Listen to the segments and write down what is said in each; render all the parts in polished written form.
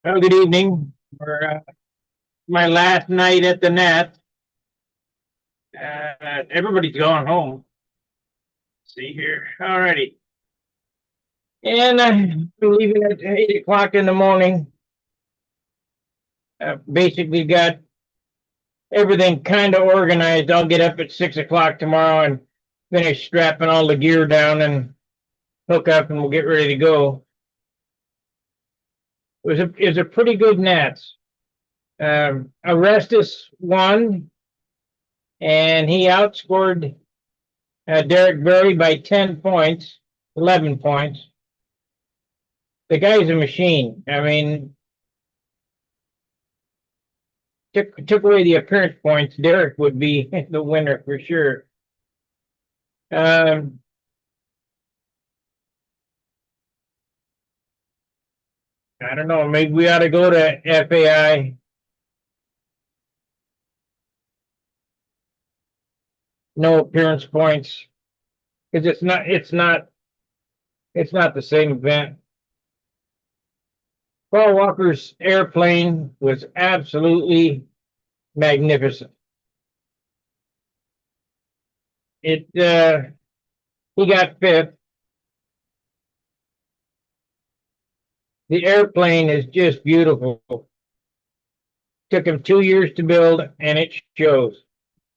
Well, good evening. For my last night at the net. Everybody's gone home. See here. All righty. And I'm leaving at 8 o'clock in the morning. Basically, got everything kind of organized. I'll get up at 6 o'clock tomorrow and finish strapping all the gear down and hook up, and we'll get ready to go. It was a pretty good Nats. Arestus won, and he outscored Derek Berry by 10 points, 11 points. The guy's a machine. I mean, took away the appearance points, Derek would be the winner for sure. Um, I don't know. Maybe we ought to go to FAI. No appearance points because it's not the same event. Paul Walker's airplane was absolutely magnificent. He got fifth. The airplane is just beautiful. Took him 2 years to build, and it shows.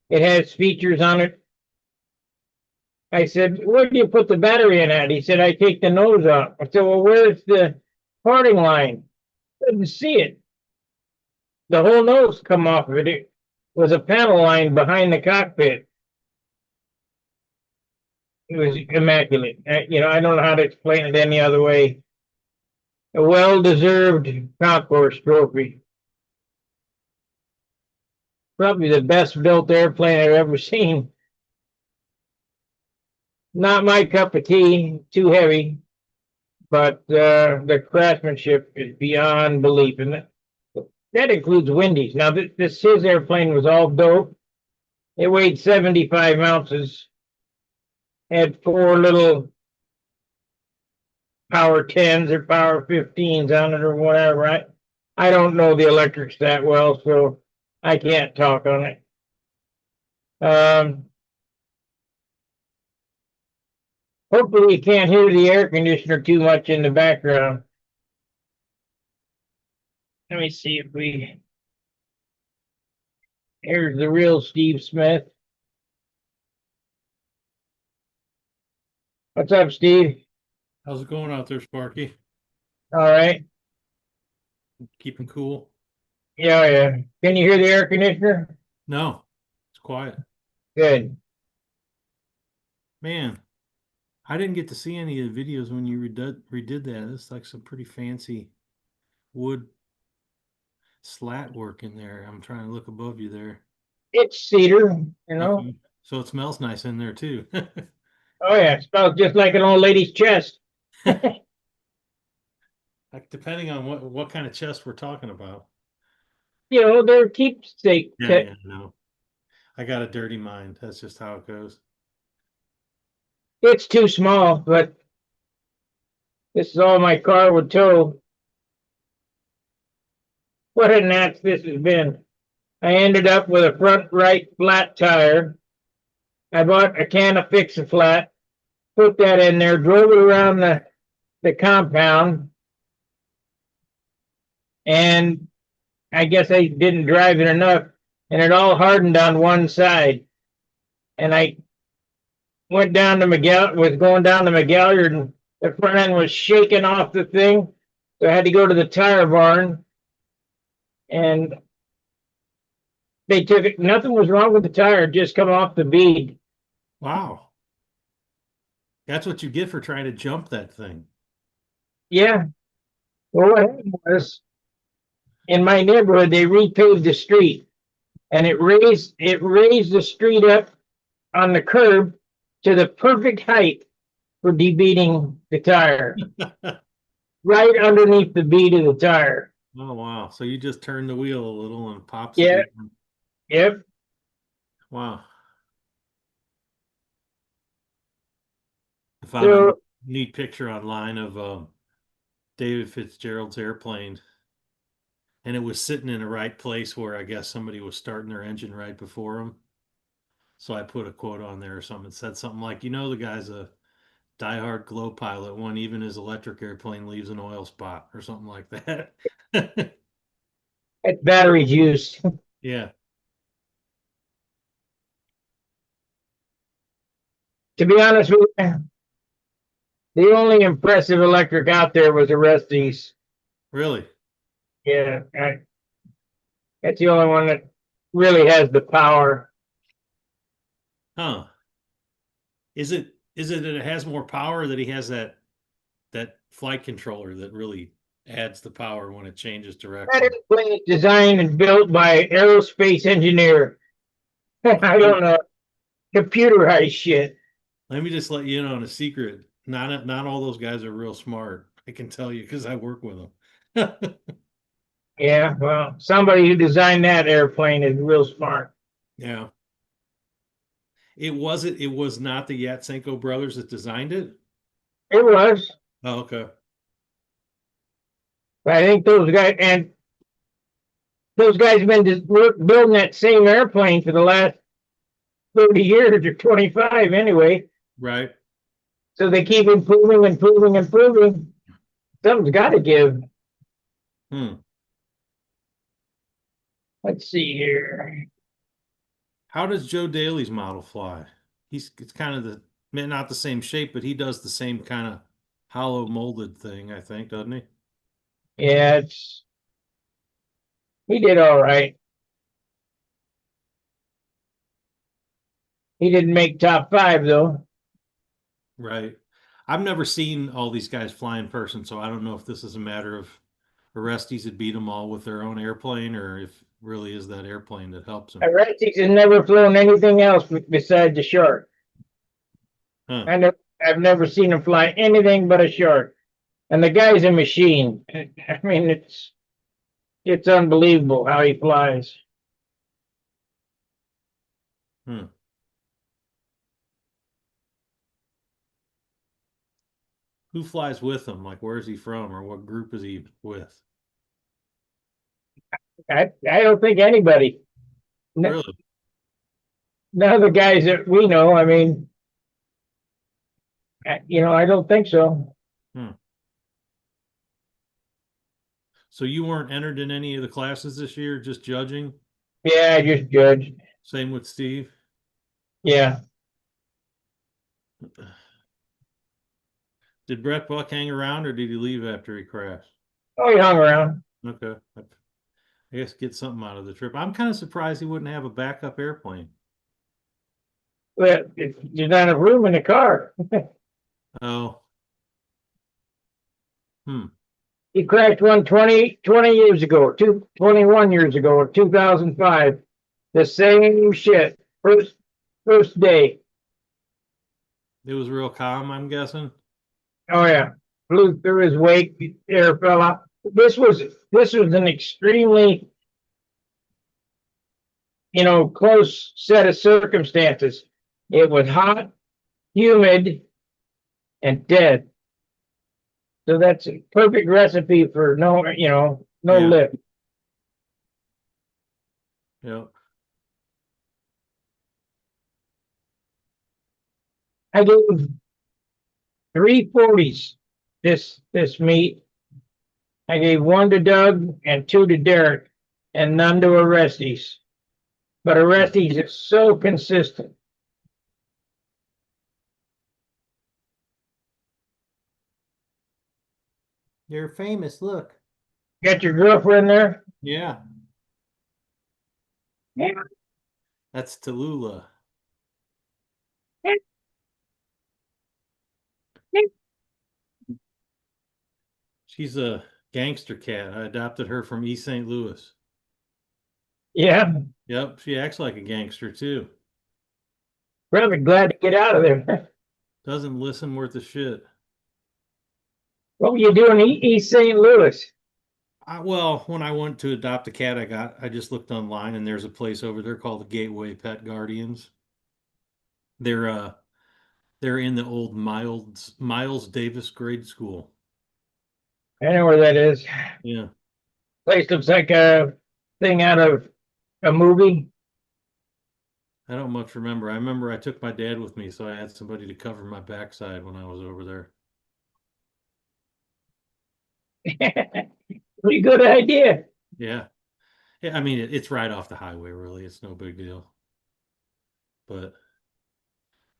It has features on it. I said, "Where do you put the battery in at?" He said, "I take the nose off." I said, "Well, where's the parting line?" Couldn't see it. The whole nose come off of it. It was a panel line behind the cockpit. It was immaculate. I don't know how to explain it any other way. A well-deserved concourse trophy. Probably the best built airplane I've ever seen. Not my cup of tea, too heavy, but the craftsmanship is beyond belief. And that includes Wendy's. Now, his airplane was all dope. It weighed 75 ounces, had four little power 10s or power 15s on it or whatever, right? I don't know the electrics that well, so I can't talk on it. Hopefully you can't hear the air conditioner too much in the background. Let me see if we. Here's the real Steve Smith. What's up, Steve? How's it going out there, Sparky? All right. Keeping cool? Yeah, yeah. Can you hear the air conditioner? No, it's quiet. Good. Man, I didn't get to see any of the videos when you redid that. It's like some pretty fancy wood slat work in there. I'm trying to look above you there. It's cedar, you know. Okay. So it smells nice in there too. Oh yeah, it smells just like an old lady's chest. Like depending on what kind of chest we're talking about. They're keepsake. Yeah, yeah, no. I got a dirty mind. That's just how it goes. It's too small, but this is all my car would tow. What a natch this has been. I ended up with a front right flat tire. I bought a can of Fix-A-Flat, put that in there, drove it around the compound, and I guess I didn't drive it enough, and it all hardened on one side. And I went down to was going down to McGalliard, and the front end was shaking off the thing. So I had to go to the tire barn, and they took it. Nothing was wrong with the tire, just come off the bead. Wow. That's what you get for trying to jump that thing. Yeah. Well, what happened was in my neighborhood, they repaved the street, and it raised the street up on the curb to the perfect height for debeating the tire, right underneath the bead of the tire. Oh wow. So you just turn the wheel a little and pops it Yeah, in. yep. Wow. I found So neat picture online of David Fitzgerald's airplane. and it was sitting in the right place where I guess somebody was starting their engine right before him. So I put a quote on there or something. It said something like, the guy's a diehard glow pilot when even his electric airplane leaves an oil spot or something like that. It's batteries used. Yeah, To be honest with you, the only impressive electric out there was the Resties. really. Yeah, that's the only one that really has the power. Huh. Is it that it has more power that he has that flight controller that really adds the power when it changes That direction? airplane is designed and built by aerospace engineer. I don't know, computerized shit. Let me just let you in on a secret. Not all those guys are real smart. I can tell you because I work with them. Yeah, well, somebody who designed that airplane is real smart. Yeah. It was not the Yatsenko brothers that designed it. It was. Oh, okay. But I think those guys have been building that same airplane for the last 30 years or 25 anyway. Right. So they keep improving, improving, improving. Something's got to give. Hmm. Let's see here. How does Joe Daly's model fly? It's kind of not the same shape, but he does the same kind of hollow molded thing, I think, doesn't he? Yeah, he did all right. He didn't make top five though. Right. I've never seen all these guys fly in person, so I don't know if this is a matter of Orestes had beat them all with their own airplane, or if really is that airplane that helps him. Arestics has never flown anything else besides the shark. Huh. I've never seen him fly anything but a shark. And the guy's a machine. I mean, it's unbelievable how he flies. Hmm. Who flies with him? Like, where is he from, or what group is he with? I don't think anybody, Really? none of the guys that we know. I mean, I don't think so. Hmm. So you weren't entered in any of the classes this year, just judging? Yeah, I just judged. Same with Steve? Yeah. Did Brett Buck hang around, or did he leave after he crashed? Oh, he hung around. Okay. I guess get something out of the trip. I'm kind of surprised he wouldn't have a backup airplane. But there's not enough room in the car. Oh, hmm. He crashed one 20 years ago, 21 years ago, 2005. The same shit. First day. It was real calm, I'm guessing. Oh yeah. Flew through his wake, air fell out. This was an extremely, close set of circumstances. It was hot, humid, and dead. So that's a perfect recipe for no Yeah. lift. Yeah. I gave 340s this meet. I gave one to Doug and two to Derek, and none to Orestes. But Orestes is so consistent. You're famous. Look. Got your girlfriend there? Yeah. Yeah. That's Tallulah. She's a gangster cat. I adopted her from East St. Louis. Yeah. Yep. She acts like a gangster too. Probably glad to get out of there. Doesn't listen worth a shit. What were you doing in East St. Louis? Well, when I went to adopt a cat, I just looked online and there's a place over there called the Gateway Pet Guardians. They're uh they're in the old Miles Davis grade school. I know where that is. Yeah. Place looks like a thing out of a movie. I don't much remember. I remember I took my dad with me, so I had somebody to cover my backside when I was over there. Pretty good idea. Yeah. Yeah, I mean, it's right off the highway, really. It's no big deal. But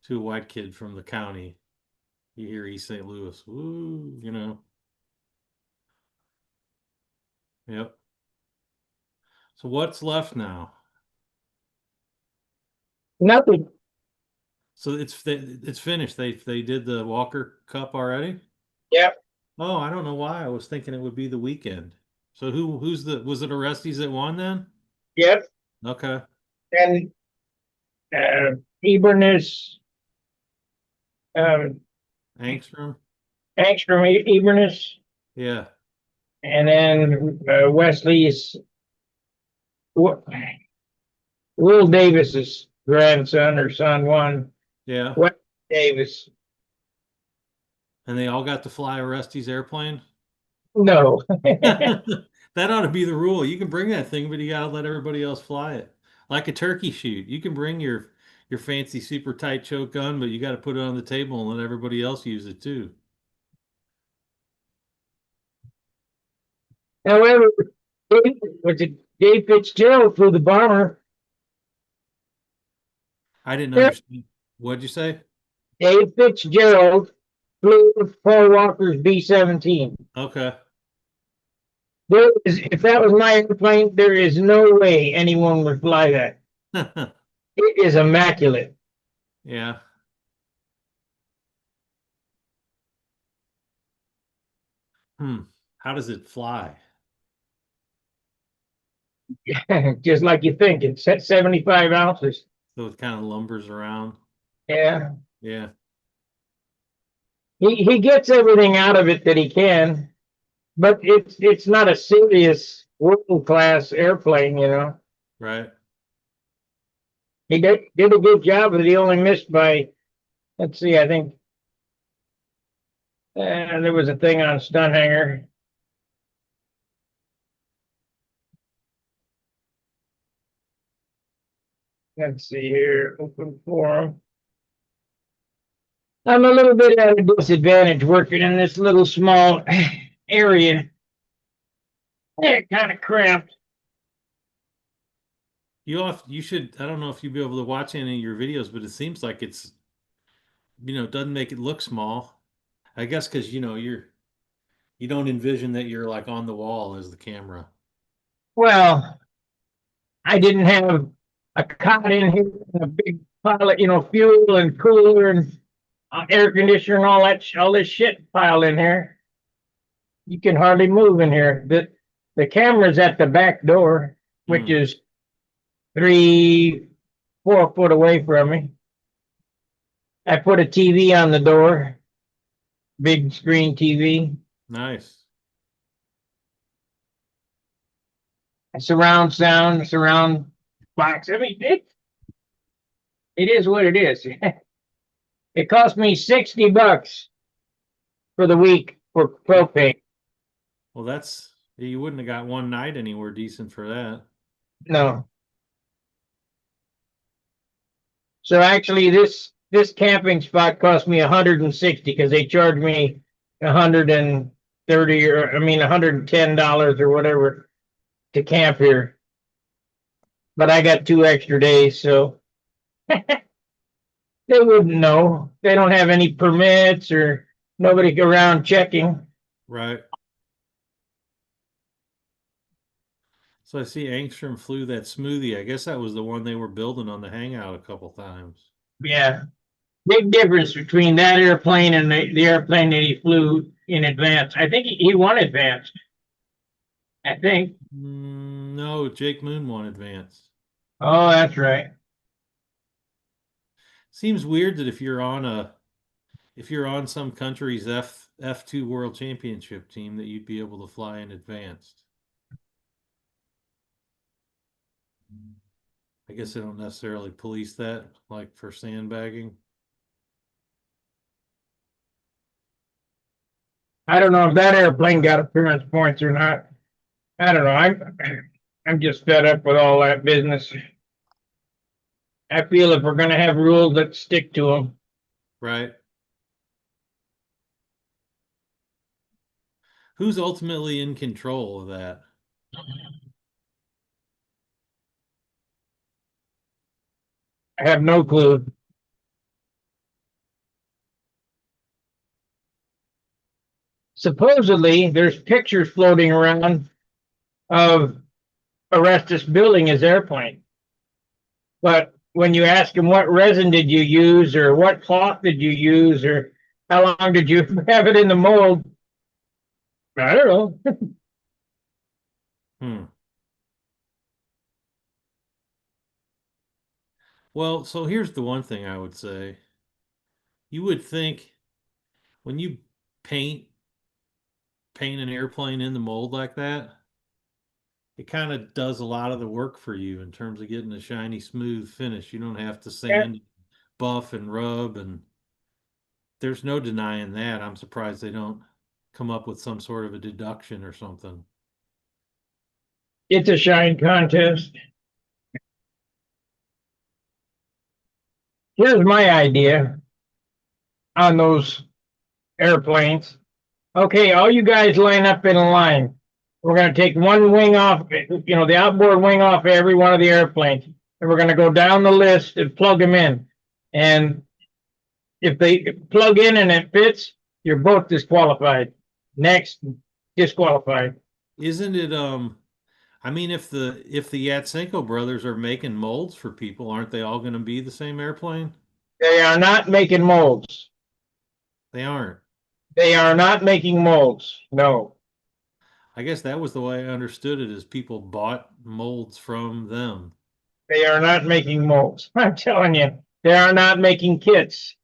to a white kid from the county, you hear East St. Louis, woo, you know. Yep. So what's left now? Nothing. So it's finished. They did the Walker Cup already? Yep. Oh, I don't know why. I was thinking it would be the weekend. So who's the was it Orestes that won then? Yep. Okay. And Eberness, um, Angstrom? Angstrom Eberness, Yeah. and then Wesley's Will Davis's grandson or son won. Yeah. Wesley Davis. And they all got to fly Orestes airplane? No. That ought to be the rule. You can bring that thing, but you gotta let everybody else fly it. Like a turkey shoot. You can bring your fancy super tight choke gun, but you got to put it on the table and let everybody else use it too. However, was it Dave Fitzgerald flew the bomber? I didn't Yeah. understand. What'd you say? Dave Fitzgerald flew Paul Walker's B-17. Okay. There is, if that was my airplane, there is no way anyone would fly that. It is immaculate. Yeah. Hmm. How does it fly? Just like you think. It's at 75 ounces. So it kind of lumbers around. Yeah. Yeah. He gets everything out of it that he can, but it's not a serious world class airplane, you know. Right. He did a good job, but he only missed by, let's see, I think there was a thing on Stunt Hangar. Let's see here, open forum. I'm a little bit at a disadvantage working in this little small area. Kind of cramped. You should I don't know if you'll be able to watch any of your videos, but it seems like it's doesn't make it look small. I guess because you don't envision that you're like on the wall as the camera. Well, I didn't have a cot in here and a big pile of, fuel and cooler and air conditioner and all this shit piled in here. You can hardly move in here. The camera's at the back door, which Hmm. is 4 foot away from me. I put a TV on the door, big screen TV, Nice. surround sound, surround box. I mean, it is what it is. It cost me $60 for the week for propane. Well, you wouldn't have got one night anywhere decent for that. No. So actually this camping spot cost me 160 because they charged me 130 or I mean $110 or whatever to camp here. But I got 2 extra days, so they wouldn't know. They don't have any permits or nobody around checking. Right. So I see Angstrom flew that smoothie. I guess that was the one they were building on the hangout a couple times. Yeah. Big difference between that airplane and the airplane that he flew in advance. I think he won advanced. I think. No, Jake Moon won advance. Oh, that's right. Seems weird that if you're on some country's F2 World Championship team that you'd be able to fly in advanced. I guess they don't necessarily police that, like for sandbagging. I don't know if that airplane got appearance points or not. I don't know. I'm just fed up with all that business. I feel if we're going to have rules, let's stick to them. Right? Who's ultimately in control of that? I have no clue. Supposedly, there's pictures floating around of Orestes building his airplane. But when you ask him what resin did you use or what cloth did you use or how long did you have it in the mold, I don't know. Hmm. Well, so here's the one thing I would say. You would think when you paint paint an airplane in the mold like that, it kind of does a lot of the work for you in terms of getting a shiny, smooth finish. You don't have to Yeah, sand, buff, and rub, and there's no denying that. I'm surprised they don't come up with some sort of a deduction or something. it's a shine contest. Here's my idea on those airplanes. Okay, all you guys line up in a line. We're going to take one wing off, the outboard wing off every one of the airplanes. And we're going to go down the list and plug them in. And if they plug in and it fits, you're both disqualified. Next, disqualified. Isn't it I mean if the Yatsenko brothers are making molds for people, aren't they all going to be the same airplane? They are not making molds. They aren't. They are not making molds. No, I guess that was the way I understood it is people bought molds from them. they are not making molds. I'm telling you, they are not making kits.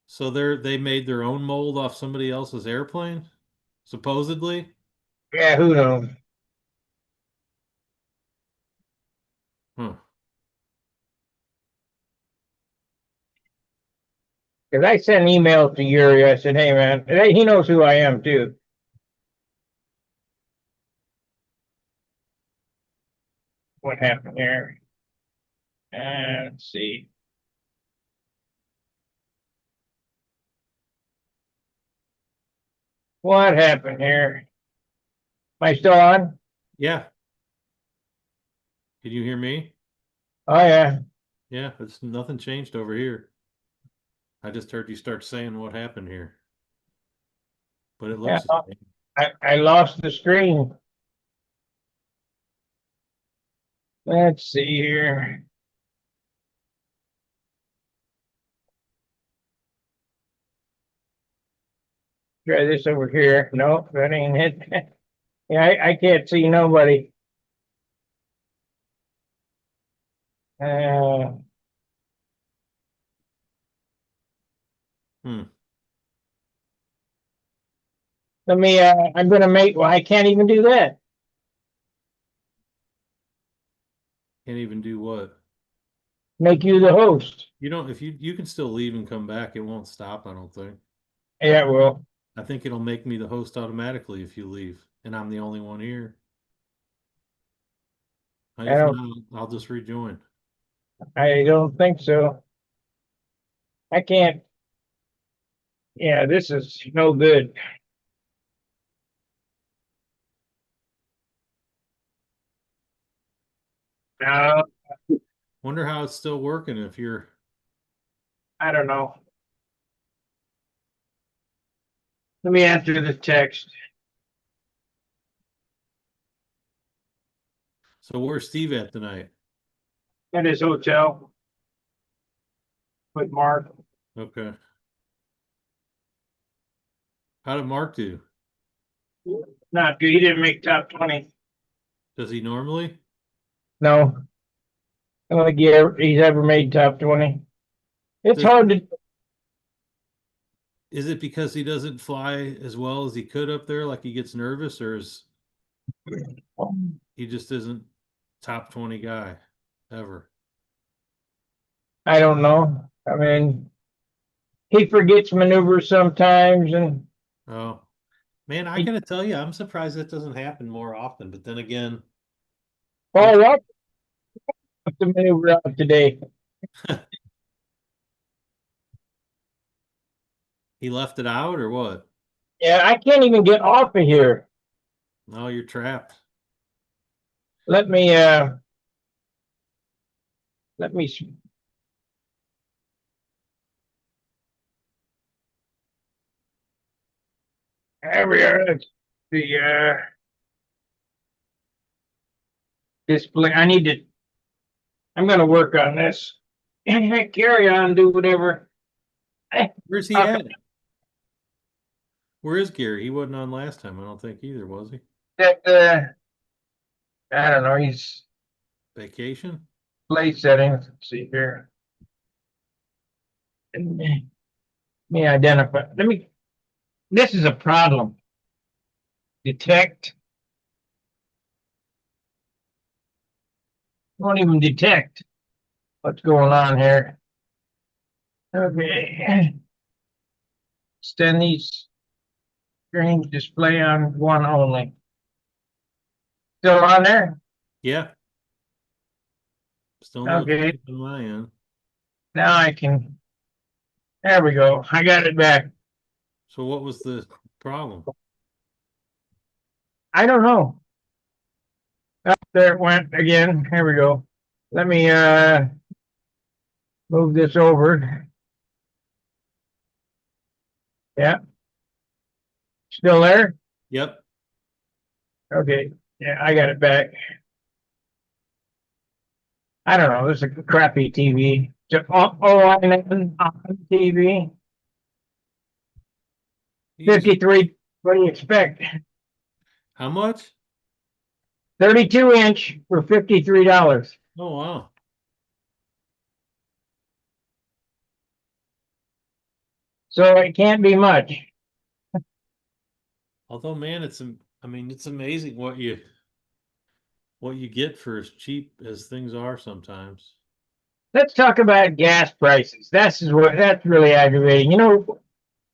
So they made their own mold off somebody else's airplane, supposedly. Yeah, who knows? Huh. Because I sent an email to Yuri. I said, "Hey, man, he knows who I am too. What happened here? Let's see. What happened here? Am I still on? Yeah. Can you hear me? Oh yeah, Yeah, it's nothing changed over here. I just heard you start saying what happened here, but it yeah. looks the same. I lost the screen. Let's see here. Try this over here. No, that ain't it. Yeah, I can't see nobody. Uh, Hmm. let me. I'm gonna make. Well, I can't even do that. Can't even do what? Make you the host. You don't if you can still leave and come back, it won't stop, I don't think. Yeah, well, I think it'll make me the host automatically if you leave, and I'm the only one here. I If don't. not, I'll just rejoin. I don't think so. I can't. Yeah, this is no good. Uh, Wonder how it's still working if you're. I don't know. Let me answer the text. So where's Steve at tonight? At his hotel with Mark. Okay. How did Mark do? Not good. He didn't make top 20. Does he normally? No, I don't think he's ever made top 20. It's Does hard to. is it because he doesn't fly as well as he could up there, like he gets nervous, or is he just isn't top 20 guy ever? I don't know. I mean, he forgets maneuvers sometimes, and Oh. Man, I gotta tell you, I'm surprised that doesn't happen more often. But then again, Oh, it's what? The maneuver out today. he left it out or what? Yeah, I can't even get off of here. No, you're trapped. Let me, let me, there we are. That's the, display. I'm going to work on this. And carry on, do whatever. Where's he Okay. at? Where is Gary? He wasn't on last time, I don't think either, was he? That, I don't know. He's Vacation? play settings. Let's see here. Let me identify. This is a problem. Detect. Won't even detect what's going on here. Okay. Extend these screens display on one only. Still on there? Yeah, still no Okay. change on my end. Now I can. There we go. I got it back. So what was the problem? I don't know. Up there it went again. Here we go. Let me move this over. Yeah. Still there? Yep. Okay. Yeah, I got it back. I don't know. This is a crappy TV. On TV. Easy. 53. What do you expect? How much? 32-inch for $53. Oh wow. So it can't be much. Although man, I mean it's amazing what you get for as cheap as things are sometimes. Let's talk about gas prices. That's really aggravating.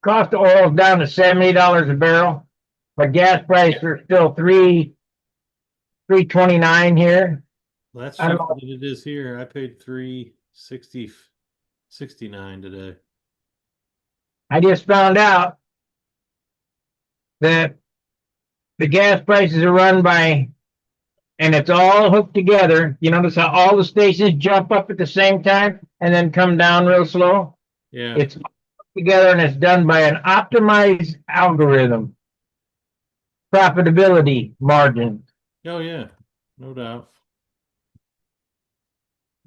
Cost of oil is down to $70 a barrel, but gas prices are still 3.29 here. Well, that's I don't cheaper know. than it is here. I paid 3.69 today. I just found out that the gas prices are run by, and it's all hooked together. You notice how all the stations jump up at the same time and then come down real slow? Yeah. It's together and it's done by an optimized algorithm, profitability margin. Oh yeah. No doubt.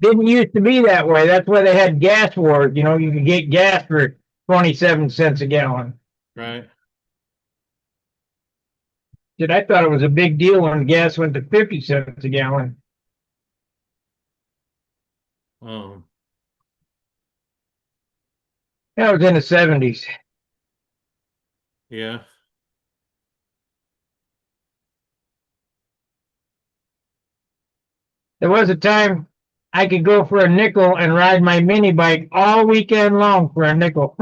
Didn't used to be that way. That's why they had gas wars. You could get gas for 27 cents a gallon. Right. I thought it was a big deal when gas went to 50 cents a gallon. Um, That was in the 70s. yeah. There was a time I could go for a nickel and ride my mini bike all weekend long for a nickel.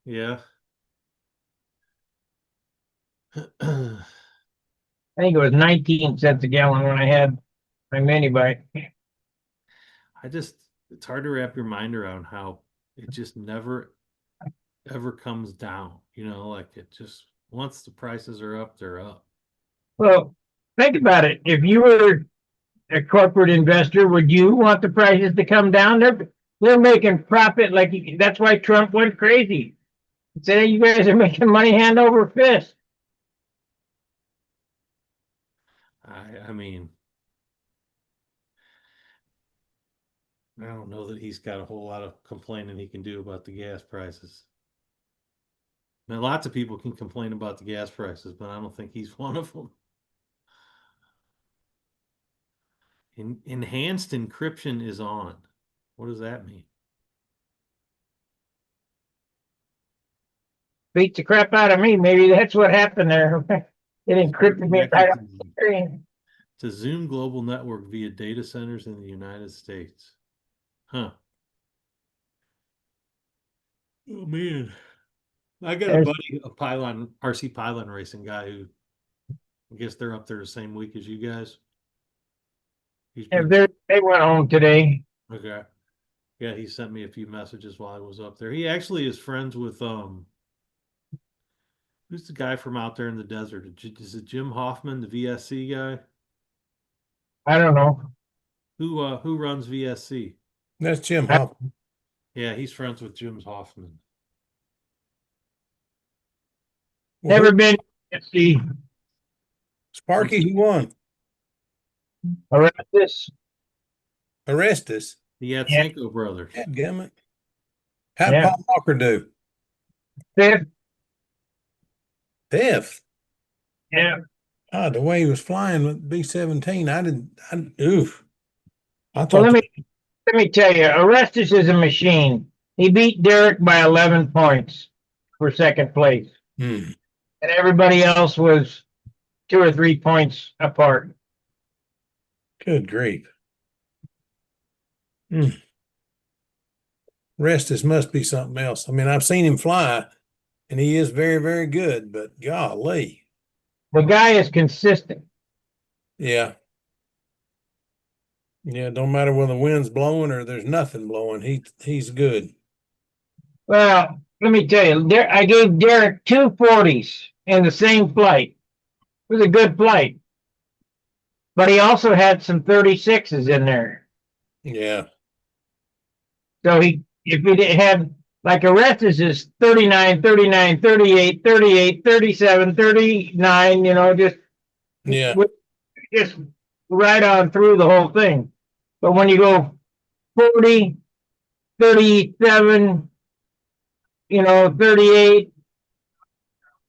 Yeah. I think it was 19 cents a gallon when I had my mini bike. I just it's hard to wrap your mind around how it just never ever comes down. Like it just once the prices are up, they're up. Well, think about it. If you were a corporate investor, would you want the prices to come down? They're making profit that's why Trump went crazy. He said, "Hey, you guys are making money hand over fist." I mean, I don't know that he's got a whole lot of complaining he can do about the gas prices. I mean, lots of people can complain about the gas prices, but I don't think he's one of them. Enhanced encryption is on. What does that mean? Beats the crap out of me. Maybe that's what happened there. It Stay encrypted me right connected off the screen. to Zoom Global Network via data centers in the United States. Huh. Oh man. I got a There's, buddy, a pylon, RC pylon racing guy who I guess they're up there the same week as you guys. He's been they went home today. okay. Yeah, he sent me a few messages while I was up there. He actually is friends with who's the guy from out there in the desert? Is it Jim Hoffman, the VSC guy? I don't know. Who runs VSC? That's Jim I Hop. Yeah, he's friends with Jim Hoffman. Well, never been to see Sparky, who won? around this. Arestus. He had Yeah. Senko brothers. Dadgummit. How'd Yeah. Paul Walker do? Fifth. Fifth. Yeah. God, the way he was flying with B-17, oof. I Well, thought, let me tell you, Orestes is a machine. He beat Derek by 11 points for second place, hmm, and everybody else was 2 or 3 points apart. good grief. Arestus must be something else. I mean, I've seen him fly, and he is very, very good, but golly. The guy is consistent. Yeah. Yeah, don't matter whether the wind's blowing or there's nothing blowing. He's good. Well, let me tell you, I gave Derek 240s in the same flight. It was a good flight, but he also had some 36s in there. Yeah. So if he didn't have, like Orestes is 39, 39, 38, 38, 37, 39, Yeah. just right on through the whole thing. But when you go 40, 37, 38,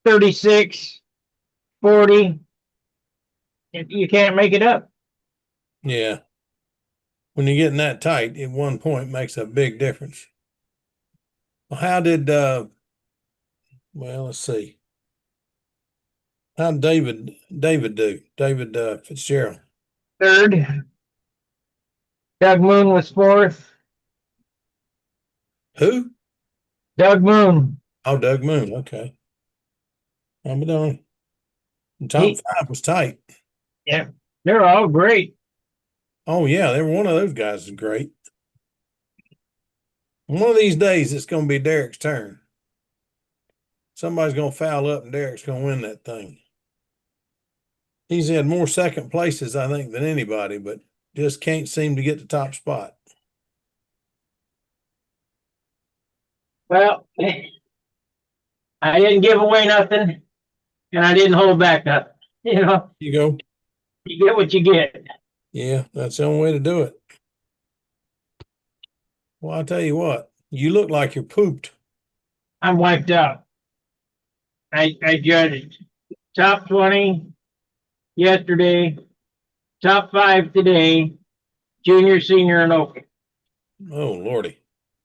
36, 40, you can't make it up. Yeah. When you're getting that tight at one point makes a big difference. Well, how did let's see. How did David do? David Fitzgerald. Third, Doug Moon was fourth. Who? Doug Moon. Oh, Doug Moon. Okay. I'm done. The top five was tight. Yeah, they're all great. Oh yeah, they were one of those guys is great. One of these days it's gonna be Derek's turn. Somebody's gonna foul up and Derek's gonna win that thing. He's had more second places, I think, than anybody, but just can't seem to get the top spot. Well, I didn't give away nothing, and I didn't hold back nothing. You go. You get what you get. Yeah, that's the only way to do it. Well, I'll tell you what, you look like you're pooped. I'm wiped out. I judged top 20 yesterday, top 5 today, junior, senior, and open. Oh, Lordy.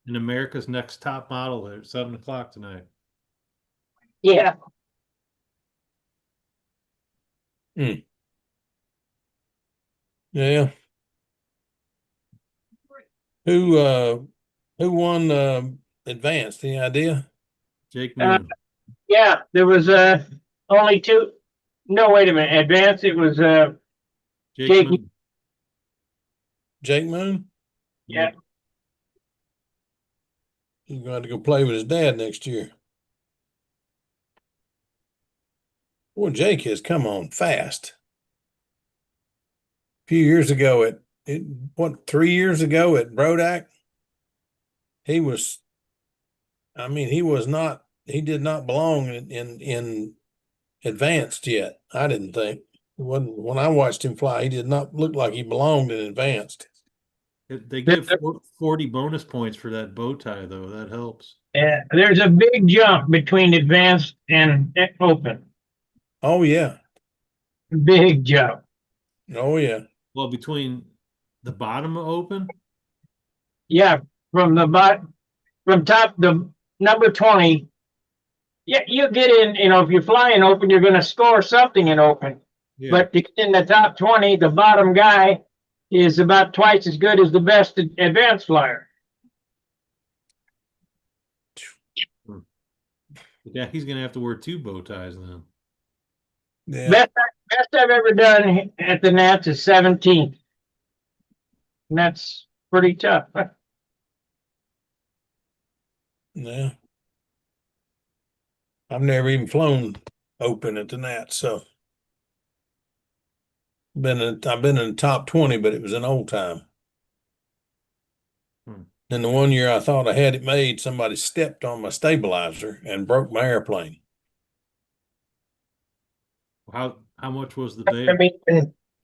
And America's Next Top Model at 7 o'clock tonight. Yeah. Yeah. Who won advanced? Any idea? Jake Moon. Yeah, there was only two. No, wait a minute. Advance, it was Jake. Moon. Jake Moon? Yeah. He's going to go play with his dad next year. Boy, Jake has come on fast. A few years ago 3 years ago at Brodak, he did not belong in advanced yet. I didn't think. When I watched him fly, he did not look like he belonged in advanced. They give 40 bonus points for that bow tie, though. That helps. There's a big jump between advanced and open. Oh, yeah. Big jump. Oh, yeah. Well, between the bottom open? Yeah, from top, the number 20. Yeah, you get in, if you're flying open, you're going to score something in open. Yeah. But to get in the top 20, the bottom guy is about twice as good as the best advanced flyer. Yeah, he's gonna have to wear two bow ties then. Yeah, Best I've ever done at the Nats is 17th. And that's pretty tough. yeah. I've never even flown open at the Nats, so I've been in the top 20, but it was an old time. Hmm. And the one year I thought I had it made, somebody stepped on my stabilizer and broke my airplane. How much was the I bail? mean,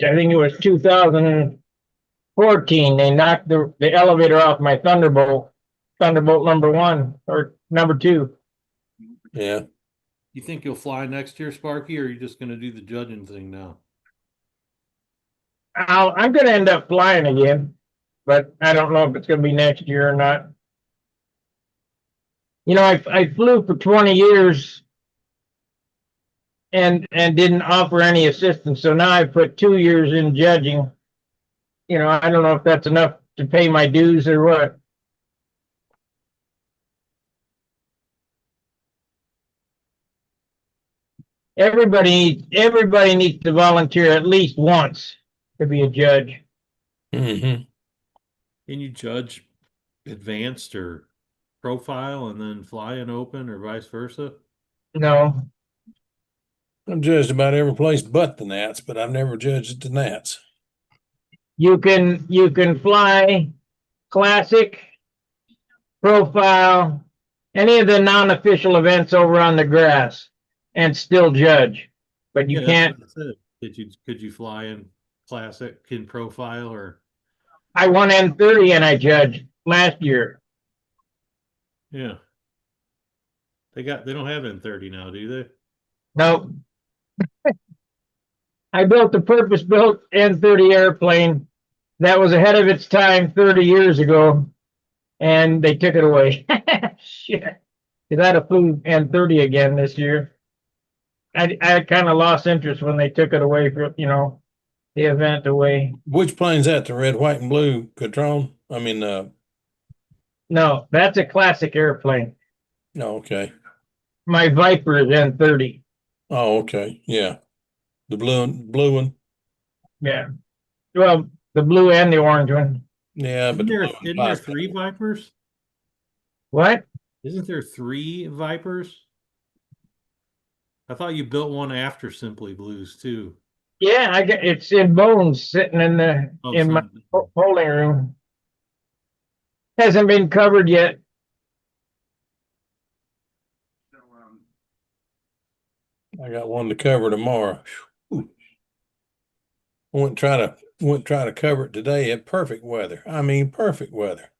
I think it was 2014. They knocked the elevator off my Thunderbolt number one or number two. Yeah. You think you'll fly next year, Sparky, or are you just gonna do the judging thing now? I'm going to end up flying again, but I don't know if it's going to be next year or not. You know, I flew for 20 years and didn't offer any assistance. So now I put 2 years in judging. You know, I don't know if that's enough to pay my dues or what. Everybody needs to volunteer at least once to be a judge. Mm-hmm. Can you judge advanced or profile and then fly and open or vice versa? No, I've judged about every place but the Nats, but I've never judged at the Nats. you can fly classic, profile, any of the non-official events over on the grass and still judge. But you Yeah, that's can't. what I said. Could you fly in classic, in profile, or I won N30 and I judged last year. yeah? They don't have N30 now, do they? No, I built a purpose-built N30 airplane that was ahead of its time 30 years ago, and they took it away. Shit. Because I'd have flew N30 again this year. I kind of lost interest when they took it away from, the event away. Which plane's that? The red, white, and blue Catron? I mean, No, that's a classic airplane. no, okay. My Viper is N30. Oh, okay. Yeah. The blue one. Yeah. Well, the blue and the orange one. Yeah, but Isn't the there blue one's isn't there nice. three Vipers? What? Isn't there three Vipers? I thought you built one after Simply Blues too. Yeah, it's in bones sitting Oh, in my something. holding room. Hasn't been covered yet. I got one to cover tomorrow. Whew. I went try to cover it today at perfect weather. I mean, perfect weather.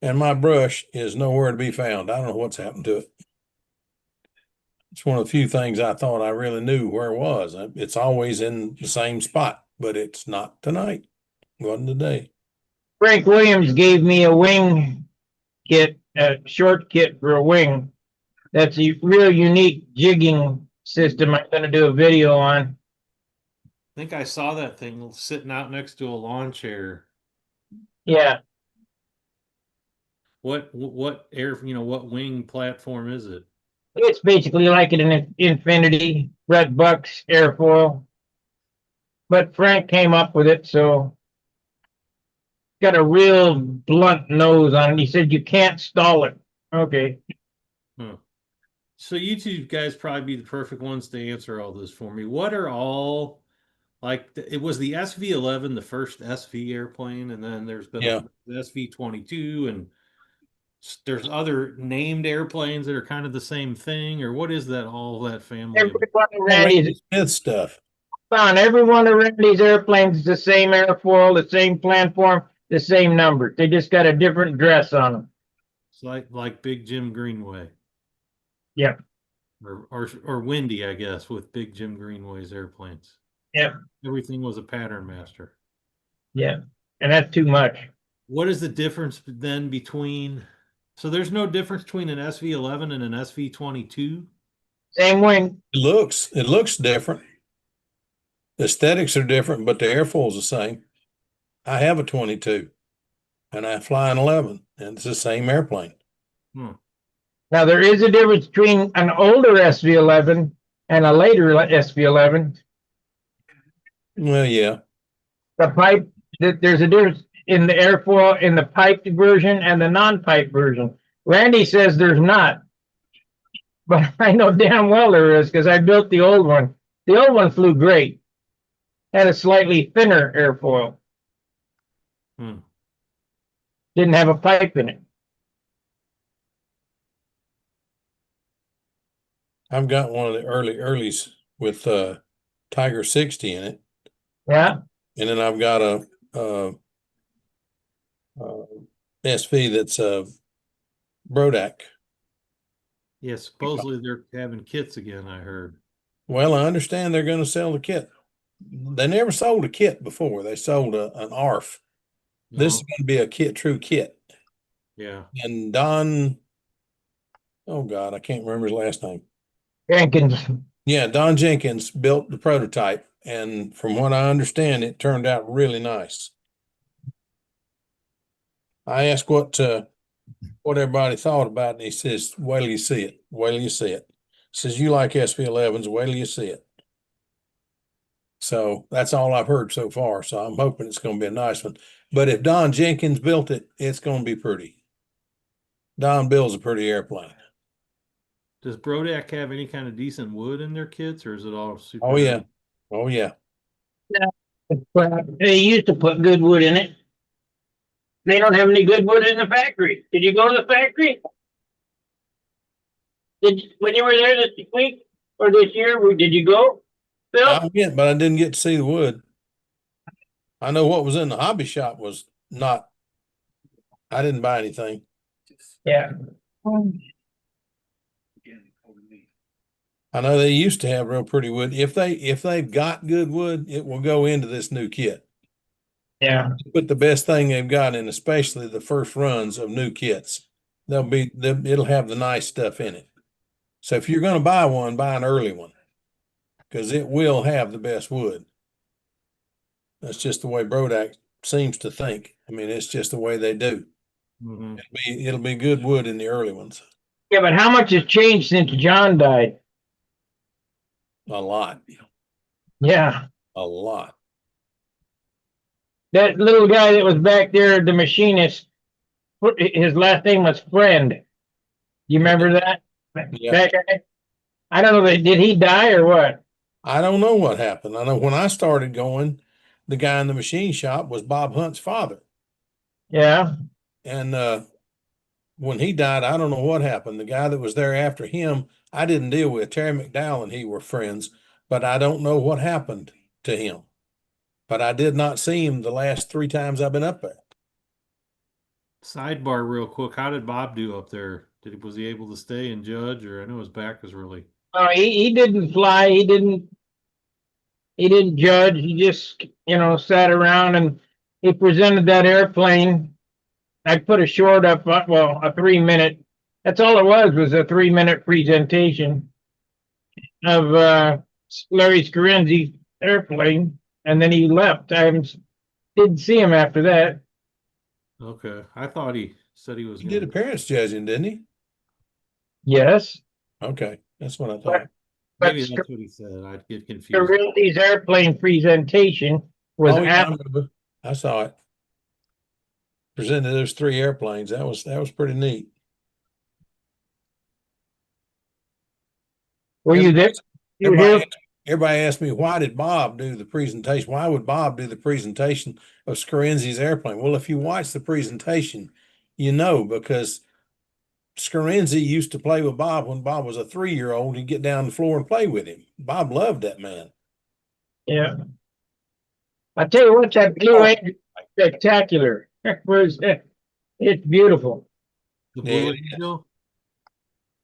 And my brush is nowhere to be found. I don't know what's happened to it. It's one of the few things I thought I really knew where it was. It's always in the same spot, but it's not tonight. It wasn't today. Frank Williams gave me a wing kit, a short kit for a wing. That's a real unique jigging system I'm going to do a video on. I think I saw that thing sitting out next to a lawn chair. Yeah, What air, what wing platform is it? it's basically like an Infinity Red Bucks airfoil. But Frank came up with it, so got a real blunt nose on it. He said you can't stall it. Okay. Huh. So you two guys probably be the perfect ones to answer all this for me. What are all like it was the SV-11, the first SV airplane, and then there's been Yeah. the SV-22, and there's other named airplanes that are kind of the same thing, or what is that all that family of? Everyone around Randy Smith stuff. found everyone around these airplanes is the same airfoil, the same platform, the same number. They just got a different dress on them. It's like Big Jim Greenway. Yep. Or Windy, I guess, with Big Jim Greenway's airplanes. Yep. Everything was a pattern master. Yeah. And that's too much. What is the difference then between? So there's no difference between an SV-11 and an SV-22? Same wing. It looks different. The aesthetics are different, but the airfoil's the same. I have a 22 and I fly an 11 and it's the same airplane. Hmm. Now there is a difference between an older SV11 and a later SV11. Well, yeah. The pipe, there's a difference in the airfoil in the piped version and the non-piped version. Randy says there's not, but I know damn well there is because I built the old one. The old one flew great. Had a slightly thinner airfoil. Hmm. Didn't have a pipe in it. I've got one of the earlies with Tiger 60 in it. Yeah. And then I've got a SV that's Brodak. Yeah, supposedly they're having kits again, I heard. Well, I understand they're going to sell the kit. They never sold a kit before. They sold an ARF. This is No. going to be a true kit. Yeah. And Don, oh God, I can't remember his last name. Jenkins. Yeah, Don Jenkins built the prototype. And from what I understand, it turned out really nice. I asked what everybody thought about it, and he says, wait till you see it. Wait till you see it. Says, you like SV11s, wait till you see it. So that's all I've heard so far. So I'm hoping it's going to be a nice one. But if Don Jenkins built it, it's going to be pretty. Don builds a pretty airplane. Does Brodak have any kind of decent wood in their kits, or is it all super? Oh, yeah. Oh, yeah. They used to put good wood in it. They don't have any good wood in the factory. Did you go to the factory? When you were there this week or this year? Did you go, Bill? I went, but I didn't get to see the wood. I know what was in the hobby shop was not, I didn't buy anything. Yeah. I know they used to have real pretty wood. If they've got good wood, it will go into this new kit. Yeah. Put the best thing they've got in, especially the first runs of new kits. It'll have the nice stuff in it. So if you're going to buy one, buy an early one because it will have the best wood. That's just the way Brodak seems to think. I mean, it's just the way they do. Mhm. It'll be good wood in the early ones. Yeah, but how much has changed since John died? A lot. Yeah. A lot. That little guy that was back there, the machinist, his last name was Friend. You remember that? Yeah. That guy? I don't know. Did he die or what? I don't know what happened. I know when I started going, the guy in the machine shop was Bob Hunt's father. Yeah. And when he died, I don't know what happened. The guy that was there after him, I didn't deal with. Terry McDowell and he were friends, but I don't know what happened to him. But I did not see him the last 3 times I've been up there. Sidebar, real quick. How did Bob do up there? Was he able to stay and judge, or I know his back was really? He didn't fly. He didn't judge. He just, sat around and he presented that airplane. I put a short up, well, a 3-minute. That's all it was a 3-minute presentation of Larry Scarenzi's airplane, and then he left. Didn't see him after that. Okay, I thought he said he was. He did appearance judging, didn't he? Yes, Okay, that's what I thought. Maybe but that's what he said. I'd get confused. Scarenzi's airplane presentation was Oh, yeah, I after. remember. I saw it. Presented those 3 airplanes. That was pretty neat. Were you there? You were here? Everybody asked me, why did Bob do the presentation? Why would Bob do the presentation of Scarenzi's airplane? Well, if you watch the presentation, because Scarenzi used to play with Bob when Bob was a 3-year-old. He'd get down the floor and play with him. Bob loved that man. Yeah. I tell you what, that Blue Angel is spectacular. It's beautiful. The Blue Yeah. Angel?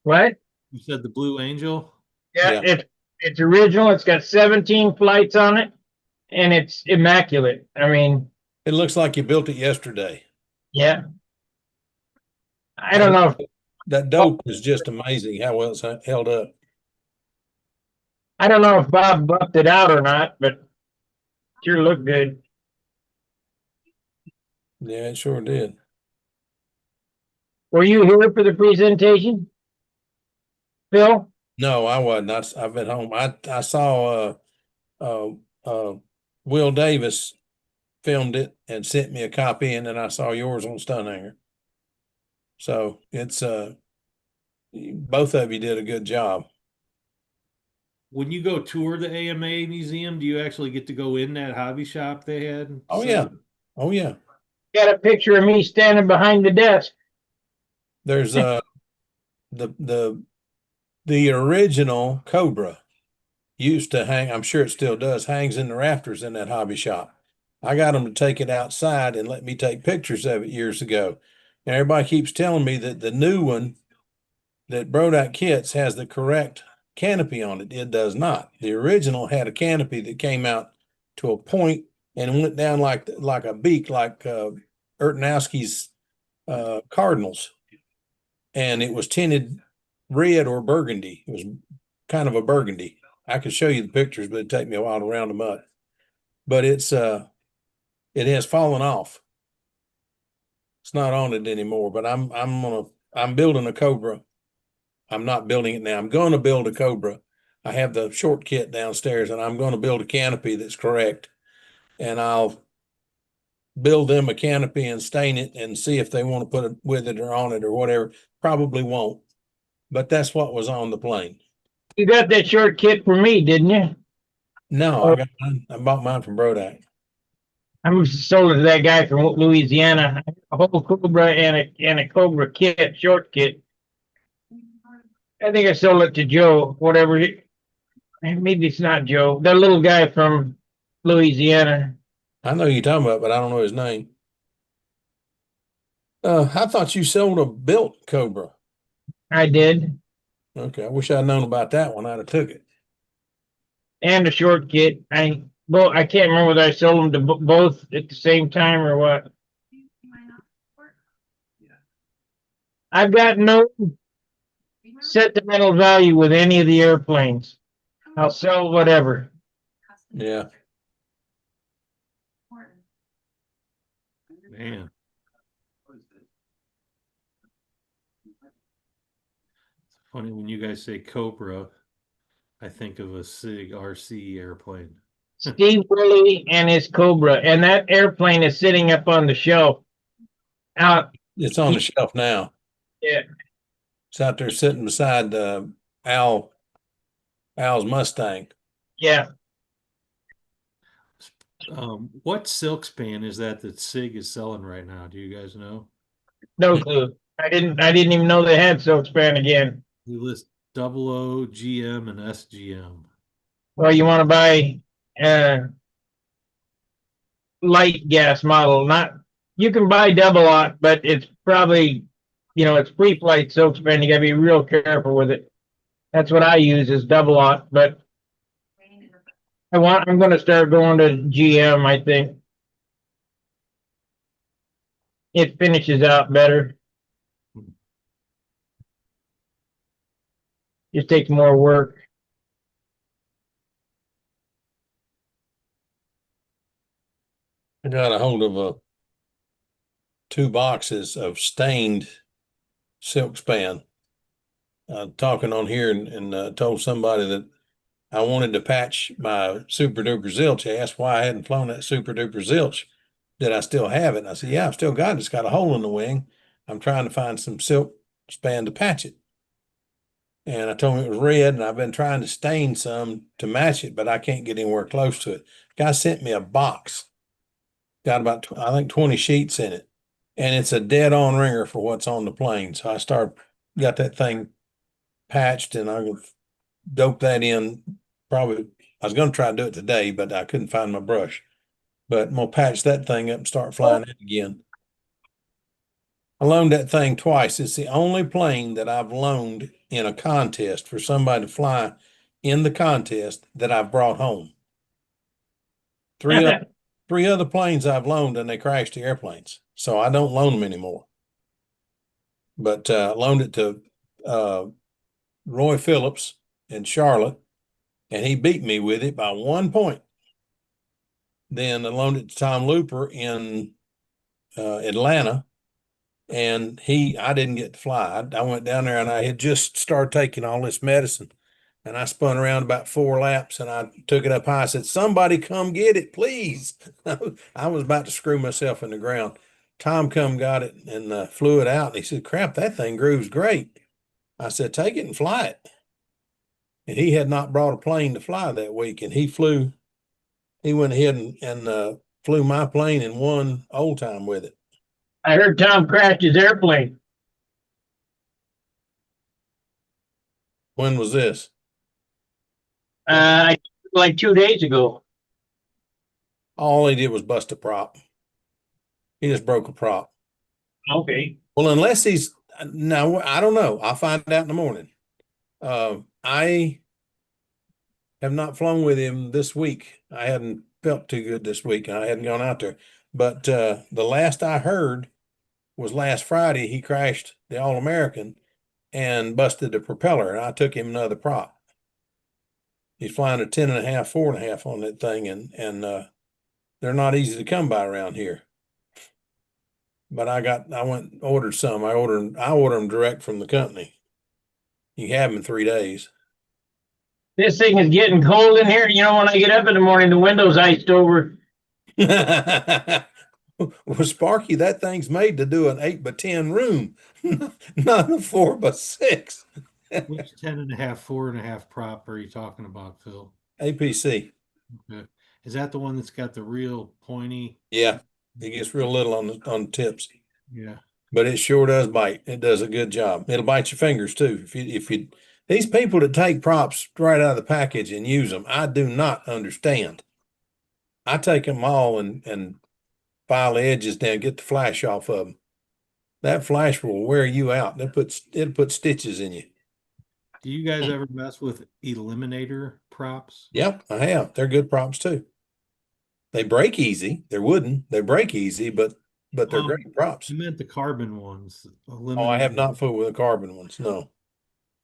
What? You said the Blue Angel? Yeah, it's original. It's got 17 flights on it, and it's immaculate. I mean, It looks like you built it yesterday. yeah. I don't know if That dope is just amazing how well it's held up. Bob buffed it out or not, but sure looked good. Yeah, it sure did. Were you here for the presentation? Phil? No, I wasn't. I've been home. I saw uh uh Will Davis filmed it and sent me a copy, and then I saw yours on Stunt Hangar. So it's both of you did a good job. When you go tour the AMA museum, do you actually get to go in that hobby shop they had Oh set yeah. up? Oh yeah. Got a picture of me standing behind the desk. There's the the original Cobra used to hang, I'm sure it still does, hangs in the rafters in that hobby shop. I got them to take it outside and let me take pictures of it years ago. And everybody keeps telling me that the new one that Brodak Kits has the correct canopy on it. It does not. The original had a canopy that came out to a point and went down like a beak, like Ertnowski's Cardinals. And it was tinted red or burgundy. It was kind of a burgundy. I could show you the pictures, but it'd take me a while to round them up. But it has fallen off. It's not on it anymore. But I'm building a Cobra. I'm not building it now. I'm going to build a Cobra. I have the short kit downstairs, and I'm going to build a canopy that's correct. And I'll build them a canopy and stain it and see if they want to put it with it or on it or whatever. Probably won't. But that's what was on the plane. You got that short kit for me, didn't you? No, I Oh, got mine. I bought mine from Brodak. I'm sold it to that guy from Louisiana. A whole Cobra and a Cobra kit, short kit. I think I sold it to Joe, whatever. Maybe it's not Joe. The little guy from Louisiana. I know you're talking about, but I don't know his name. I thought you sold a built Cobra. I did. Okay, I wish I'd known about that one. I'd have took it. And a short kit. I can't remember whether I sold them to both at the same time or what. I've got no sentimental value with any of the airplanes. I'll sell whatever. Yeah. Man, it's funny when you guys say Cobra, I think of a SIG RC airplane. Steve Willie and his Cobra, and that airplane is sitting up on the shelf. Out, It's on the shelf now. yeah, It's out there sitting beside Al's Mustang. yeah, What silk span is that SIG is selling right now? Do you guys know? no clue. I didn't even know they had silk span again. We list double O, GM, and SGM. Well, you want to buy light gas model, not you can buy double aught, but it's probably it's pre-flight silk span. You got to be real careful with it. That's what I use is double aught, but I'm going to start going to GM. I think it finishes out better. Just takes more work. I got a hold of 2 boxes of stained silk span. Talking on here and told somebody that I wanted to patch my Super Duper Zilch. They asked why I hadn't flown that Super Duper Zilch. Did I still have it? And I said, yeah, I've still got it. It's got a hole in the wing. I'm trying to find some silk span to patch it. And I told him it was red, and I've been trying to stain some to match it, but I can't get anywhere close to it. Guy sent me a box, got about, I think, 20 sheets in it. And it's a dead on ringer for what's on the plane. So got that thing patched, and I dope that in. Probably, I was going to try to do it today, but I couldn't find my brush. But I'm going to patch that thing up and start flying it again. I loaned that thing twice. It's the only plane that I've loaned in a contest for somebody to fly in the contest that I've brought home. Three other planes I've loaned and they crashed the airplanes. So I don't loan them anymore. But loaned it to Roy Phillips in Charlotte, and he beat me with it by 1 point. Then I loaned it to Tom Looper in Atlanta, And I didn't get to fly. I went down there and I had just started taking all this medicine. And I spun around about 4 laps and I took it up high. I said, "Somebody come get it, please." I was about to screw myself in the ground. Tom come got it and flew it out. And he said, "Crap, that thing grooves great." I said, "Take it and fly it." And he had not brought a plane to fly that week. And he went ahead and flew my plane and won old time with it. I heard Tom crashed his airplane. When was this? Uh, like 2 days ago. All he did was bust a prop. He just broke a prop. Okay. Well, unless he's no, I don't know. I'll find out in the morning. I have not flown with him this week. I hadn't felt too good this week. I hadn't gone out there. But the last I heard was last Friday. He crashed the All American and busted the propeller, and I took him another prop. He's flying a 10.5, 4.5 on that thing, and they're not easy to come by around here. But I went and ordered some. I order them direct from the company. You can have them in 3 days. This thing is getting cold in here. You know, when I get up in the morning, the window's iced over. Well, Sparky, that thing's made to do an 8x10 room, not a 4x6. Which 10.5, 4.5 prop are you talking about, Phil? APC. Okay. Is that the one that's got the real pointy? Yeah, it gets real little on the tips, Yeah. but it sure does bite. It does a good job. It'll bite your fingers too. If you these people that take props right out of the package and use them, I do not understand. I take them all and file the edges down, get the flash off of them. That flash will wear you out. It'll put stitches in you. Do you guys ever mess with eliminator props? Yep, I have. They're good props too. They break easy. They're wooden. They break easy, but they're great props. I meant the carbon ones. Oh, I have not fooled with the carbon ones. No.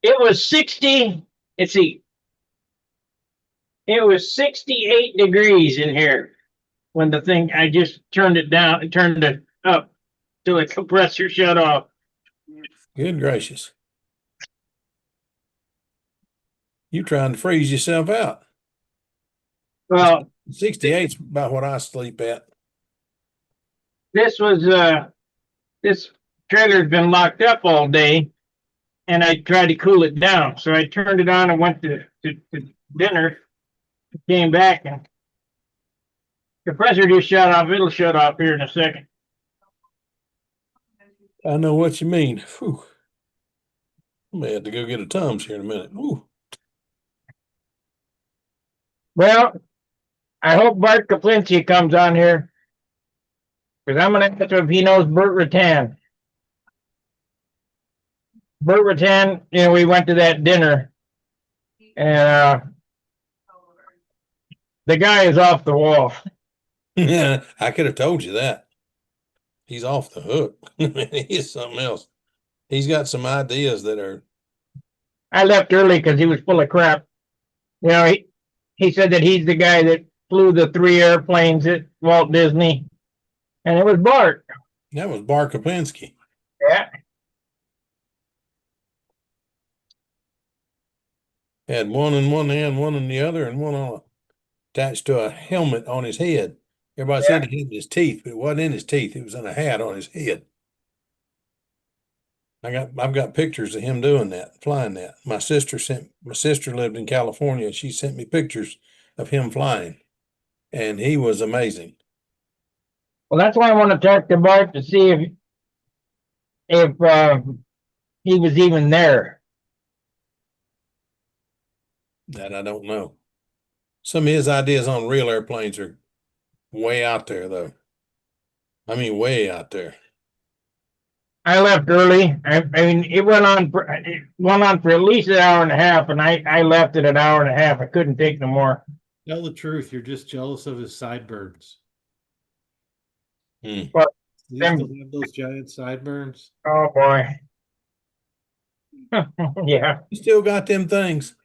It was 60. Let's see. It was 68 degrees in here when the thing, I just turned it down and turned it up till the compressor shut off. Good gracious. You trying to freeze yourself out. Well, 68's about what I sleep at. this trailer's been locked up all day and I tried to cool it down. So I turned it on and went to dinner, came back and the compressor just shut off. It'll shut off here in a second. I know what you mean. Whew. I may have to go get a Tums here in a minute. Ooh. Well, I hope Bart Kaplinski comes on here because I'm going to ask him if he knows Burt Rattan. Burt Rattan, you know, we went to that dinner and the guy is off the wall. Yeah, I could have told you that. He's off the hook. He's something else. He's got some ideas that are. I left early because he was full of crap. You know, he said that he's the guy that flew the 3 airplanes at Walt Disney, and it was Bart. That was Bart Kaplinski. Yeah. Had one in one hand, one in the other, and one attached to a helmet on his head. Everybody said he had his teeth, but it wasn't in his teeth. It was in a hat on his head. I've got pictures of him doing that, flying that. My sister lived in California. She sent me pictures of him flying, and he was amazing. Well, that's why I want to talk to Bart to see if he was even there. That I don't know. Some of his ideas on real airplanes are way out there, though. I mean, way out there. I left early. I mean, it went on for at least an hour and a half, and I left at an hour and a half. I couldn't take no more. Tell the truth. You're just jealous of his sideburns. But Do you still have those giant sideburns? oh boy. Yeah. You still got them things.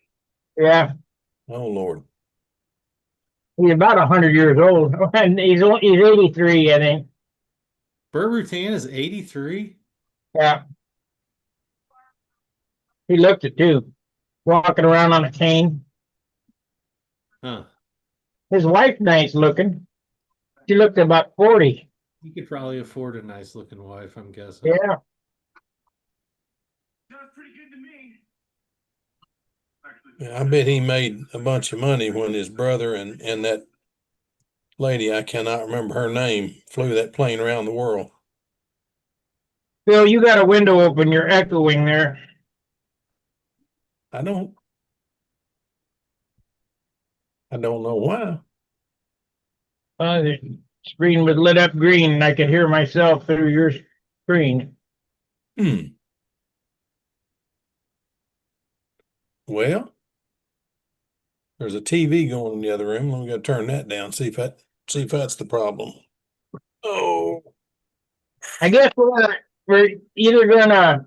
Yeah. Oh Lord. He's about 100 years old, and he's 83, I think. Burt Rutan is 83. Yeah, he looked it too. Walking around on a cane. Huh. His wife, nice looking. She looked about 40. He could probably afford a nice looking wife, I'm guessing. Yeah. Yeah, I bet he made a bunch of money when his brother and that lady, I cannot remember her name, flew that plane around the world. Phil, you got a window open. You're echoing there. I don't know why. The screen was lit up green and I could hear myself through your screen. Hmm. Well, there's a TV going in the other room. Let me go turn that down, see if that's the problem. Oh, I guess we're either gonna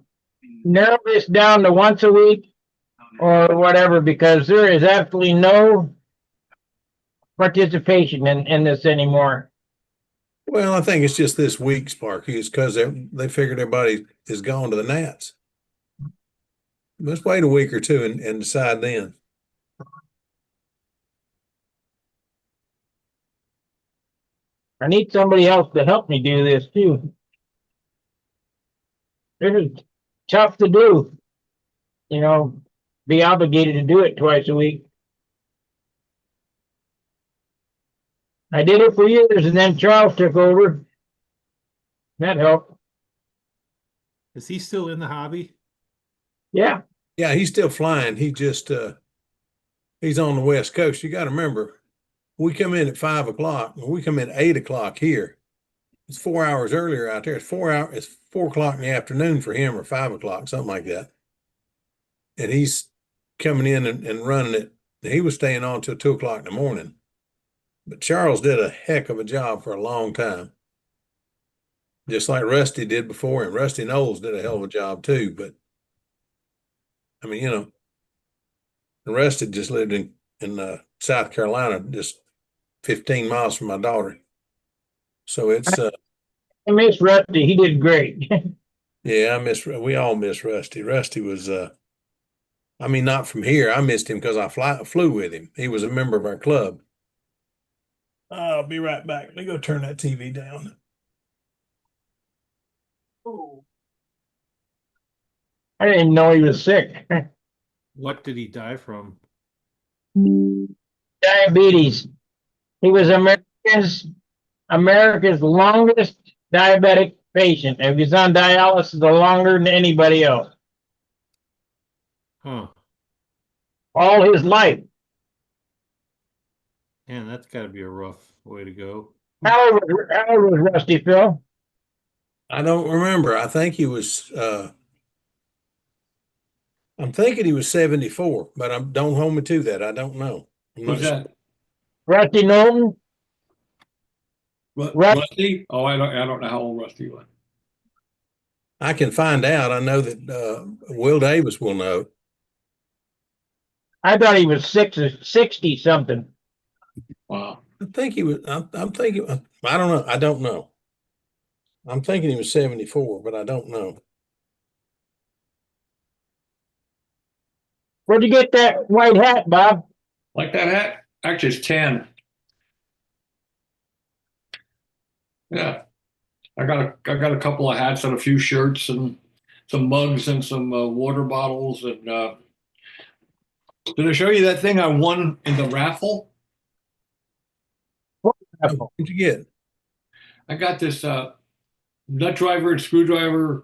narrow this down to once a week or whatever, because there is absolutely no participation in this anymore. well, I think it's just this week, Sparky. It's because they figured everybody is gone to the Nats. Let's wait a week or two and decide then. I need somebody else to help me do this too. This is tough to do, you know, be obligated to do it twice a week. I did it for years and then Charles took over. That helped. Is he still in the hobby? Yeah. Yeah, he's still flying. He just he's on the West Coast. You got to remember, we come in at 5 o'clock. We come in at 8 o'clock here. It's 4 hours earlier out there. It's 4 hours. It's 4 o'clock in the afternoon for him, or 5 o'clock, something like that. And he's coming in and running it. He was staying on till 2 o'clock in the morning. But Charles did a heck of a job for a long time, just like Rusty did before him. Rusty Knowles did a hell of a job too. But I mean, Rusty just lived in South Carolina, just 15 miles from my daughter. So it's I miss Rusty. He did great. yeah, we all miss Rusty. Rusty was I mean, not from here. I missed him because I flew with him. He was a member of our club. I'll be right back. Let me go turn that TV down. I didn't even know he was sick. What did he die from? Diabetes. He was America's longest diabetic patient. He was on dialysis the longer than anybody else. Huh. All his life. Man, that's got to be a rough way to go. How old was Rusty, Phil? I don't remember. I think he was I'm thinking he was 74, but don't hold me to that. I don't know. I'm not Who's sure. that? Rusty Knowlton? Rusty? Oh, I don't know how old Rusty was. I can find out. I know that Will Davis will know. I thought he was 60 something. Wow. I think he was. I'm thinking. I don't know. I don't know. I'm thinking he was 74, but I don't know. Where'd you get that white hat, Bob? Like that hat? Actually, it's tan. Yeah. I got a couple of hats and a few shirts and some mugs and some water bottles. And did I show you that thing I won in the raffle? What'd you get? I got this nut driver and screwdriver,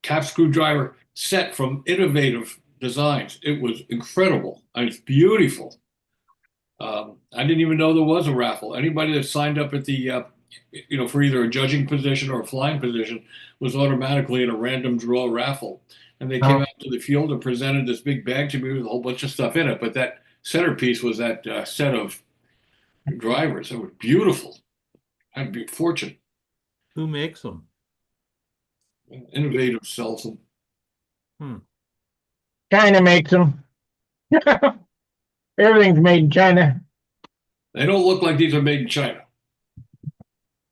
cap screwdriver set from Innovative Designs. It was incredible. It's beautiful. I didn't even know there was a raffle. Anybody that signed up at the, for either a judging position or a flying position was automatically in a random draw raffle. And they came out to the field and presented this big bag to me with a whole bunch of stuff in it. But that centerpiece was that set of drivers. It was beautiful. I'd be a fortune. Who makes them? Innovative sells them. China makes them. Everything's made in China. They don't look like these are made in China.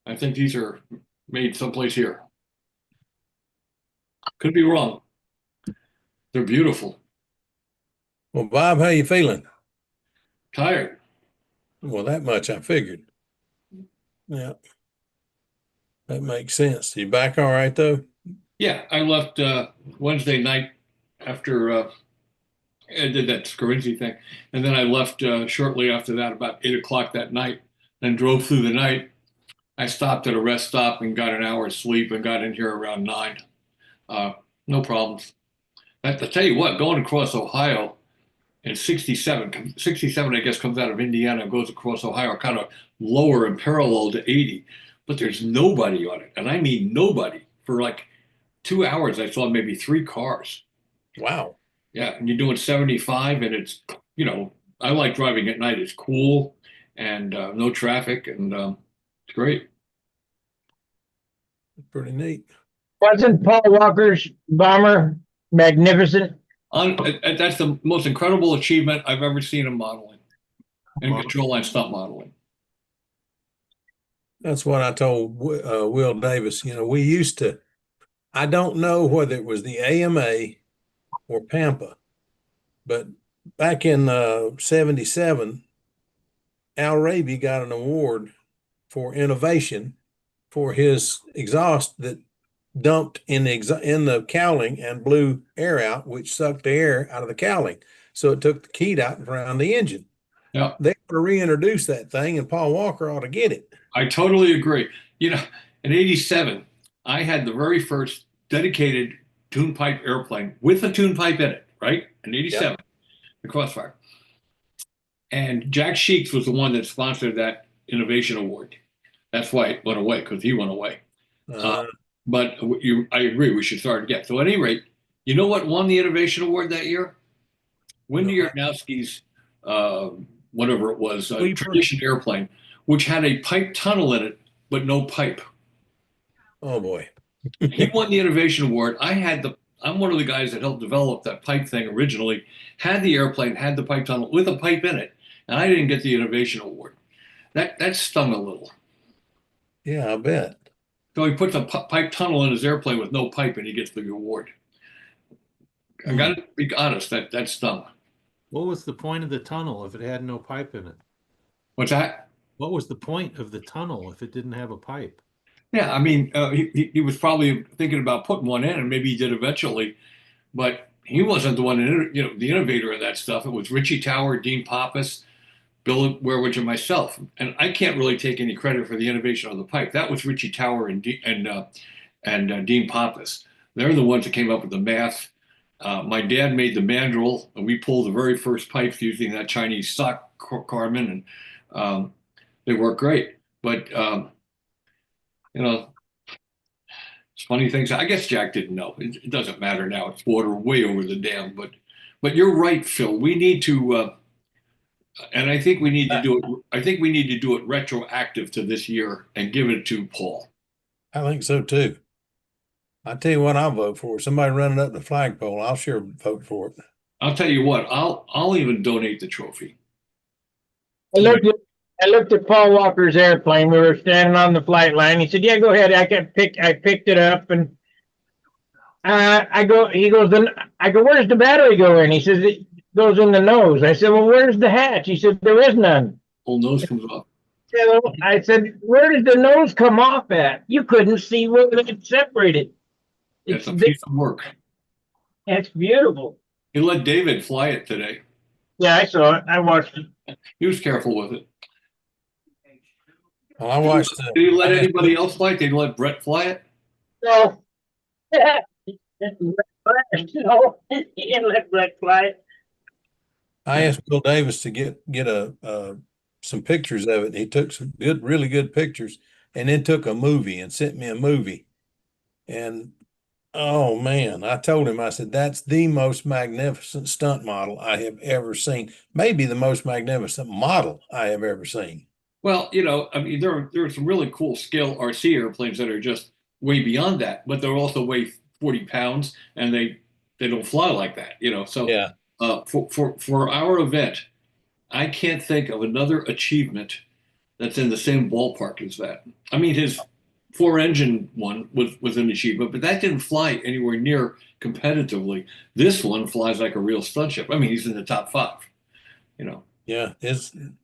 I think these are made someplace here. Could be wrong. They're beautiful. Well, Bob, how you feeling? Tired. Well, that much I figured. Yeah, that makes sense. You back all right though? Yeah, I left Wednesday night after I did that Scorinci thing, and then I left shortly after that, about 8 o'clock that night. Then drove through the night. I stopped at a rest stop and got an hour's sleep and got in here around 9. Uh, no problems. I tell you what, going across Ohio in 67, 67 I guess comes out of Indiana, goes across Ohio, kind of lower and parallel to 80, but there's nobody on it, and I mean nobody. For like 2 hours, I saw maybe 3 cars. Wow. Yeah, and you're doing 75, and I like driving at night. It's cool and no traffic, and it's great. Pretty neat. Wasn't Paul Walker's bomber magnificent? That's the most incredible achievement I've ever seen in modeling and control line stunt modeling. That's what I told Will Davis. We used to, I don't know whether it was the AMA or Pampa, but back in 77, Al Raby got an award for innovation for his exhaust that dumped in the cowling and blew air out, which sucked the air out of the cowling. So it took the key out around the engine. Yeah, They ought to reintroduce that thing, and Paul Walker ought to get it. I totally agree. In 87, I had the very first dedicated tune pipe airplane with a tune pipe in it, right? In 87, the Crossfire. And Jack Sheeks was the one that sponsored that innovation award. That's why it went away, because he went away. But I agree, we should start again. So at any rate, you know what won the innovation award that year? Wendy Yarnowski's, whatever it was, tradition airplane, which had a pipe tunnel in it, but no pipe. Oh boy. He won the innovation award. I'm one of the guys that helped develop that pipe thing originally, had the airplane, had the pipe tunnel with a pipe in it, and I didn't get the innovation award. That stung a little. Yeah, I bet. So he puts a pipe tunnel in his airplane with no pipe, and he gets the award. I got to be honest, that stung. What was the point of the tunnel if it had no pipe in it? What's that? What was the point of the tunnel if it didn't have a pipe? Yeah, I mean, he was probably thinking about putting one in, and maybe he did eventually, but he wasn't the one, the innovator of that stuff. It was Richie Tower, Dean Pappas, Bill Weirwood, and myself. And I can't really take any credit for the innovation of the pipe. That was Richie Tower and Dean Pappas. They're the ones that came up with the math. My dad made the mandrel, and we pulled the very first pipes using that Chinese sock carbon, and they work great. But it's funny things. I guess Jack didn't know. It doesn't matter now. It's water way over the dam. But you're right, Phil. We need to, and I think we need to do it. I think we need to do it retroactive to this year and give it to Paul. I think so too. I tell you what, I'll vote for. Somebody running up the flagpole, I'll sure vote for it. I'll tell you what. I'll even donate the trophy. I looked at Paul Walker's airplane. We were standing on the flight line. He said, "Yeah, go ahead." I picked it up, and I go. He goes, I go, "Where's the battery go in?" He says, "It goes in the nose." I said, "Well, where's the hatch?" He said, "There is none." Whole nose comes off. I said, "Where does the nose come off at?" You couldn't see where it separated. It's a piece of work. It's beautiful. He let David fly it today. Yeah, I saw it. I watched it. He was careful with it. Well, I watched. Did he let anybody else fly it? Did he let Brett fly it? No. No, he didn't let Brett fly it. I asked Bill Davis to get some pictures of it. And he took some really good pictures, and then took a movie and sent me a movie. And oh man, I told him, I said, that's the most magnificent stunt model I have ever seen. Maybe the most magnificent model I have ever seen. Well, I mean, there are some really cool scale RC airplanes that are just way beyond that, but they're also weigh 40 pounds and they don't fly like that, So Yeah. For our event, I can't think of another achievement that's in the same ballpark as that. I mean, four-engine one was an achievement, but that didn't fly anywhere near competitively. This one flies like a real stunt ship. I mean, he's in the top five, you know. Yeah,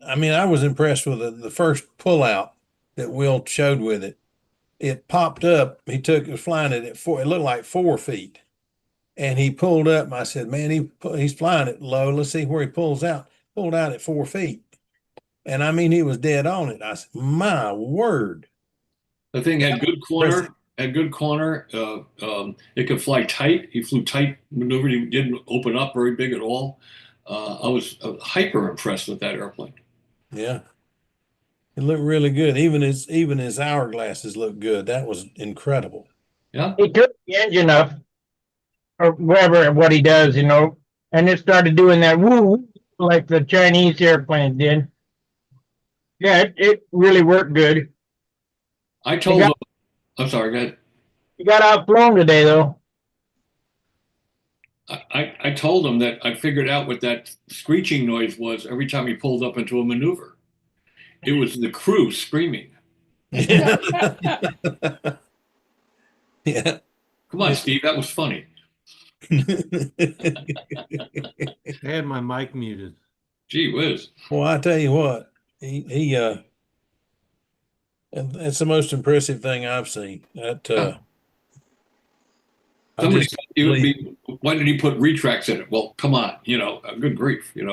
I mean, I was impressed with the first pullout that Will showed with it. It popped up. Was flying it at four. It looked like 4 feet, and he pulled up. And I said, "Man, he's flying it low. Let's see where he pulls out." Pulled out at 4 feet, and I mean, he was dead on it. I said, "My word!" The thing had good corner, had good corner. It could fly tight. He flew tight, maneuvered. He didn't open up very big at all. I was hyper impressed with that airplane. Yeah, it looked really good. Even his hourglasses looked good. That was incredible. Yeah. He took the engine up, or whatever what he does, and it started doing that woo like the Chinese airplane did. Yeah, it really worked good. I told him, I'm sorry, go ahead. He got outflown today, though. I told him that I figured out what that screeching noise was every time he pulled up into a maneuver. It was the crew screaming. Yeah. Yeah. Come on, Steve, that was funny. I had my mic muted. Gee whiz. Well, I tell you what, and that's the most impressive thing I've seen. Somebody said it would be, why did he put retracts in it? Well, come on, good grief, it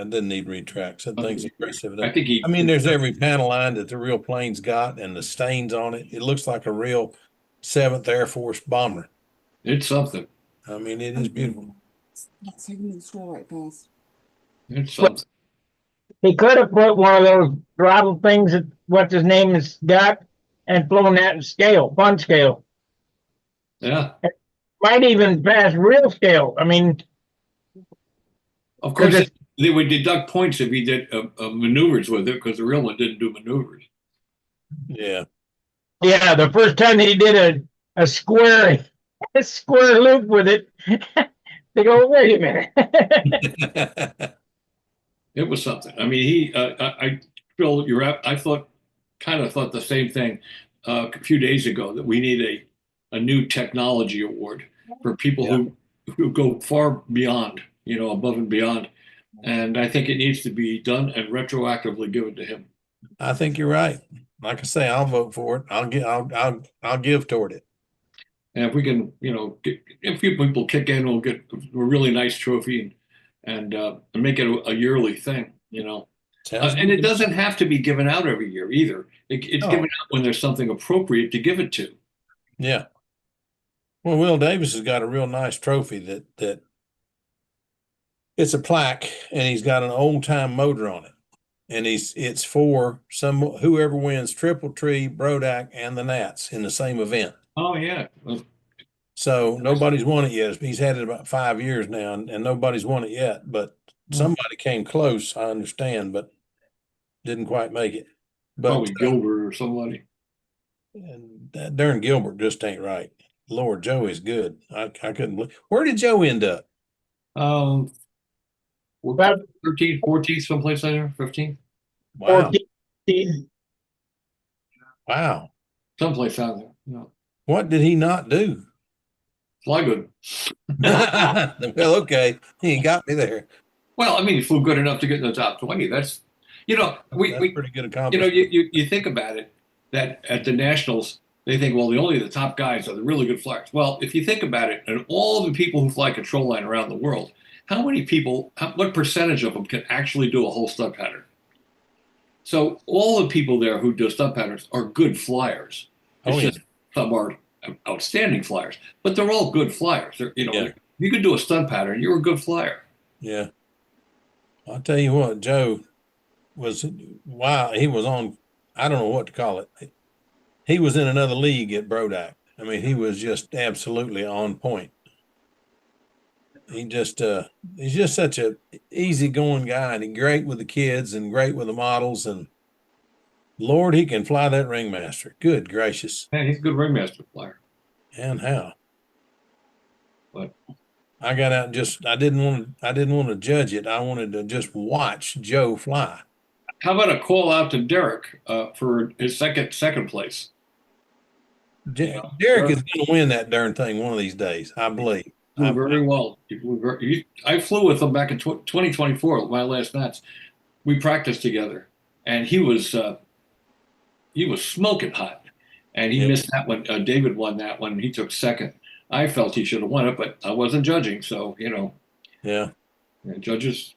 doesn't need retracts. That thing's impressive. I think I mean, there's every panel line that the real plane's got, and the stains on it. It looks like a real 7th Air Force bomber. It's something. I mean, it is beautiful. Let's take him to the store right fast. It's something. He could have put one of those throttle things that what's his name has got and flown that in scale, fun scale. Yeah. Might even pass real scale. I mean, of course, they would deduct points if he did maneuvers with it because the real one didn't do maneuvers. Yeah. Yeah, the first time that he did a square loop with it, they go, wait a minute. It was something. I mean, Phil, I kind of thought the same thing a few days ago that we need a new technology award for people who go far beyond, above and beyond. And I think it needs to be done and retroactively given to him. I think you're right. Like I say, I'll vote for it. I'll give toward it. And if we can, get a few people kick in, we'll get a really nice trophy and make it a yearly thing, and it doesn't have to be given out every year either. It's given out when there's something appropriate to give it to. Yeah. Well, Will Davis has got a real nice trophy that it's a plaque, and he's got an old time motor on it, and it's for whoever wins Triple Tree, Brodak, and the Nats in the same event. Oh yeah. So nobody's won it yet. He's had it about 5 years now, and nobody's won it yet. But somebody came close, I understand, but didn't quite make it. But probably Gilbert or somebody. And that darn Gilbert just ain't right. Lord, Joe is good. I couldn't believe. Where did Joe end up? 13, 14, someplace in there, 15. Wow. 14. Wow. Someplace out there. No. What did he not do? Fly good. Well, okay. He got me there. Well, I mean, he flew good enough to get in the top 20. That's, That's pretty good accomplishment. you think about it, that at the Nationals, they think, well, only the top guys are the really good flyers. Well, if you think about it, and all the people who fly control line around the world, how many people, what percentage of them can actually do a whole stunt pattern? So all the people there who do stunt patterns are good flyers. It's just some are outstanding flyers, but they're all good flyers. You could do a stunt pattern, you're a good flyer. Yeah. I'll tell you what, Joe was, wow, he was on, I don't know what to call it. He was in another league at Brodak. I mean, he was just absolutely on point. He's just such a easygoing guy, and he's great with the kids and great with the models. And Lord, he can fly that ringmaster. Good gracious! Man, he's a good ringmaster flyer. And how? But I got out and I didn't want to judge it. I wanted to just watch Joe fly. How about a call out to Derek for his second place? Derek is going to win that darn thing one of these days, I believe. Flew very well. I flew with him back in 2024, my last match. We practiced together, and he was smoking hot, and he Yeah. missed that one. David won that one. He took second. I felt he should have won it, but I wasn't judging, so Yeah. judges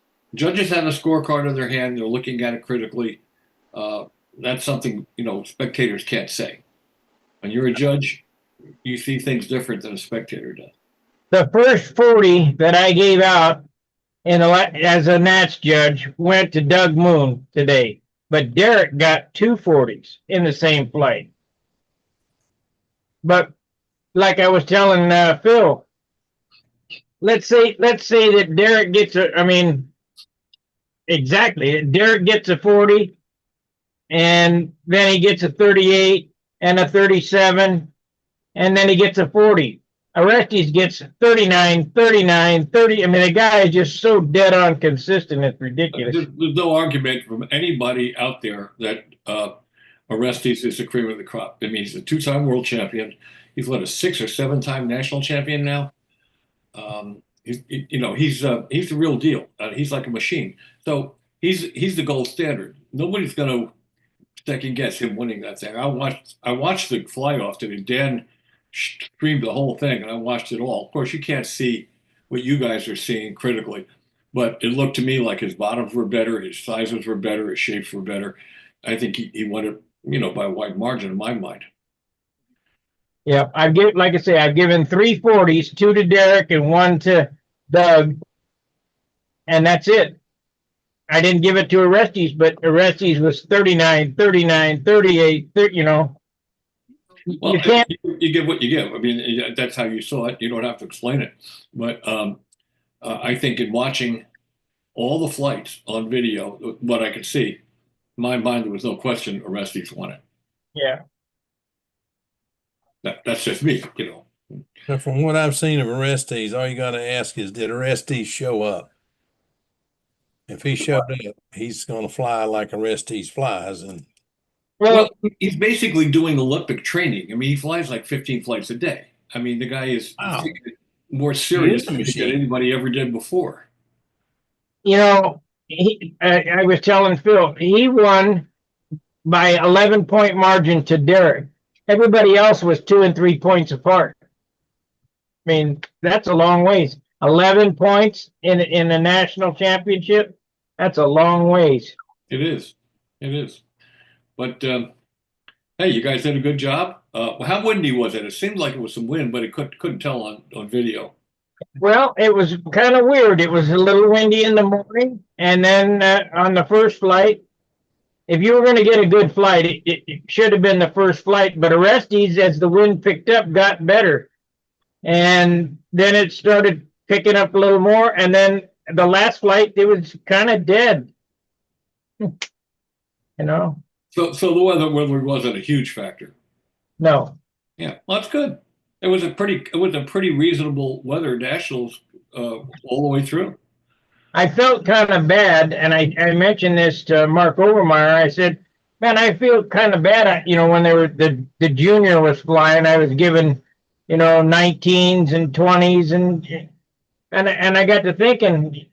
have a scorecard in their hand. They're looking at it critically. That's something spectators can't say. When you're a judge, you see things different than a spectator does. The first 40 that I gave out as a Nats judge went to Doug Moon today, but Derek got 240s in the same flight. But like I was telling Phil, let's say that Derek gets Derek gets a 40, and then he gets a 38 and a 37, and then he gets a 40. Orestes gets 39, 39, 30. I mean, the guy is just so dead on consistent. It's ridiculous. There's no argument from anybody out there that Orestes is the cream of the crop. I mean, he's a two-time world champion. He's what, a 6 or 7-time national champion now. He's the real deal. He's like a machine. So he's the gold standard. Nobody's going to second guess him winning that thing. I watched the fly off today. Dan streamed the whole thing, and I watched it all. Of course, you can't see what you guys are seeing critically, but it looked to me like his bottoms were better, his sizes were better, his shapes were better. I think he won it, by a wide margin in my mind. Yeah, I've given 3 40s, 2 to Derek and 1 to Doug, and that's it. I didn't give it to Orestes, but Orestes was 39, 39, 38, 30, Well, you can't. you give what you give. I mean, that's how you saw it. You don't have to explain it. But I think in watching all the flights on video, what I could see, in my mind, there was no question Orestes won it. Yeah. That's just me. But from what I've seen of Orestes, all you got to ask is, did Orestes show up? If he showed up, he's going to fly like Orestes flies. And Well, he's basically doing Olympic training. I mean, he flies like 15 flights a day. I mean, the guy is taking it more serious than anybody ever did before. I was telling Phil, he won by 11-point margin to Derek. Everybody else was 2 and 3 points apart. I mean, that's a long ways. 11 points in a national championship. That's a long ways. It is. But hey, you guys did a good job. How windy was it? It seemed like it was some wind, but it couldn't tell on video. Well, it was kind of weird. It was a little windy in the morning, and then on the first flight, if you were going to get a good flight, it should have been the first flight. But Orestes, as the wind picked up, got better, and then it started picking up a little more, and then the last flight, it was kind of dead. So the weather wasn't a huge factor. No. Yeah, well, that's good. It was a pretty reasonable weather nationals all the way through. I felt kind of bad, and I mentioned this to Mark Overmeyer. I said, "Man, I feel kind of bad." When they were the junior was flying, I was given, 19s and 20s, and I got to thinking,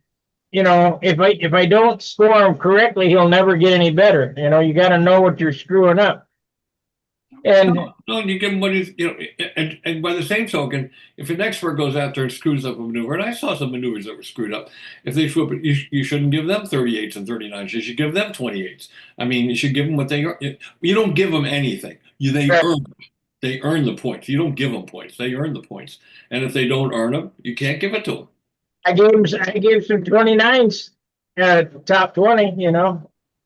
if I don't score him correctly, he'll never get any better. You got to know what you're screwing up. And no, you give him what he's, and by the same token, if an expert goes out there and screws up a maneuver, and I saw some maneuvers that were screwed up, if they screw up, you shouldn't give them 38s and 39s. You should give them 28s. I mean, you should give them what they earn. You don't give them anything. They earn the points. You don't give them points. They earn the points. And if they don't earn them, you can't give it to them. I gave some 29s, top 20.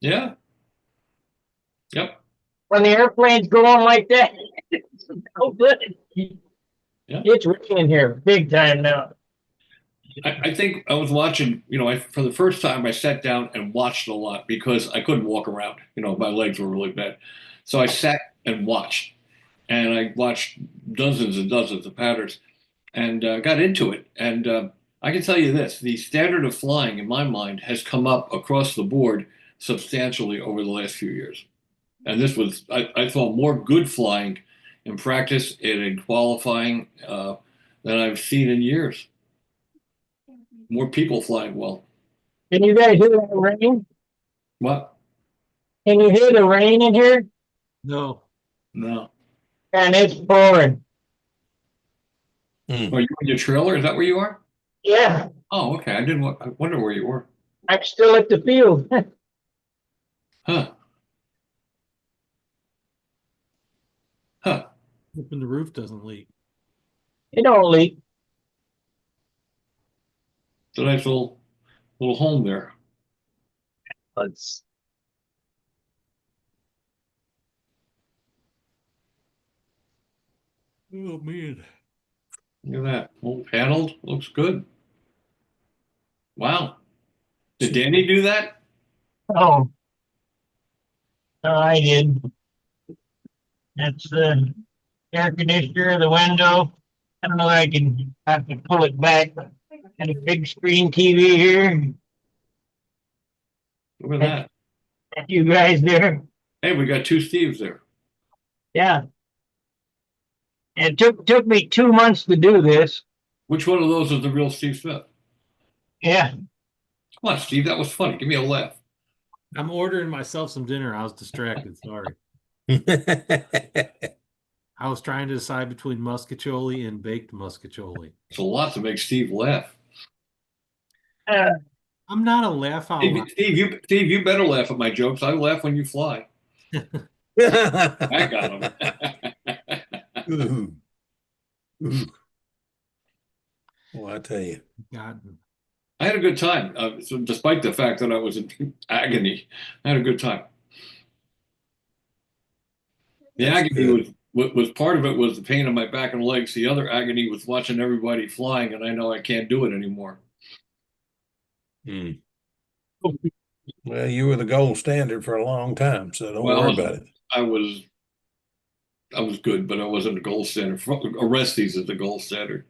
Yeah. Yep. When the airplane's going like that, it's so good. Yeah. It's raining here big time now. I think I was watching, for the first time I sat down and watched a lot because I couldn't walk around. My legs were really bad. So I sat and watched. And I watched dozens and dozens of patterns and got into it. And I can tell you this, the standard of flying in my mind has come up across the board substantially over the last few years. And this was, I saw more good flying in practice and in qualifying than I've seen in years. More people flying well. Can you guys hear that rain? What? Can you hear the rain in here? No. No. And it's pouring. Hmm. Are you in your trailer? Is that where you are? Yeah, Oh, okay. I wonder where you were. I'm still at the field. Huh. Huh. Hoping the roof doesn't leak. It don't leak. It's a nice little home there. Let's. Oh man. Look at that. Well paneled. Looks good. Wow. Did Danny do that? Oh, no, I did. That's the air conditioner, the window. I don't know if I can have to pull it back. And a big screen TV here. Look at that. You guys there? Hey, we got two Steves there. Yeah. It took me 2 months to do this. Which one of those is the real Steve Smith? Yeah. Come on, Steve. That was funny. Give me a laugh. I'm ordering myself some dinner. I was distracted. Sorry. I was trying to decide between muscatoli and baked muscatoli. It's a lot to make Steve laugh. I'm not a laugh out loud. Steve, you better laugh at my jokes. I laugh when you fly. I got him. Ooh. Ooh. Well, I tell you. God. I had a good time. So despite the fact that I was in agony, I had a good time. The That's agony was part of it was the pain in my back and legs. The other agony was watching everybody flying, and I know I can't do it anymore. Hmm. Well, you were the gold standard for a long time, so don't Well, worry about it. I was good, but I wasn't a gold standard. Orestes is the gold standard.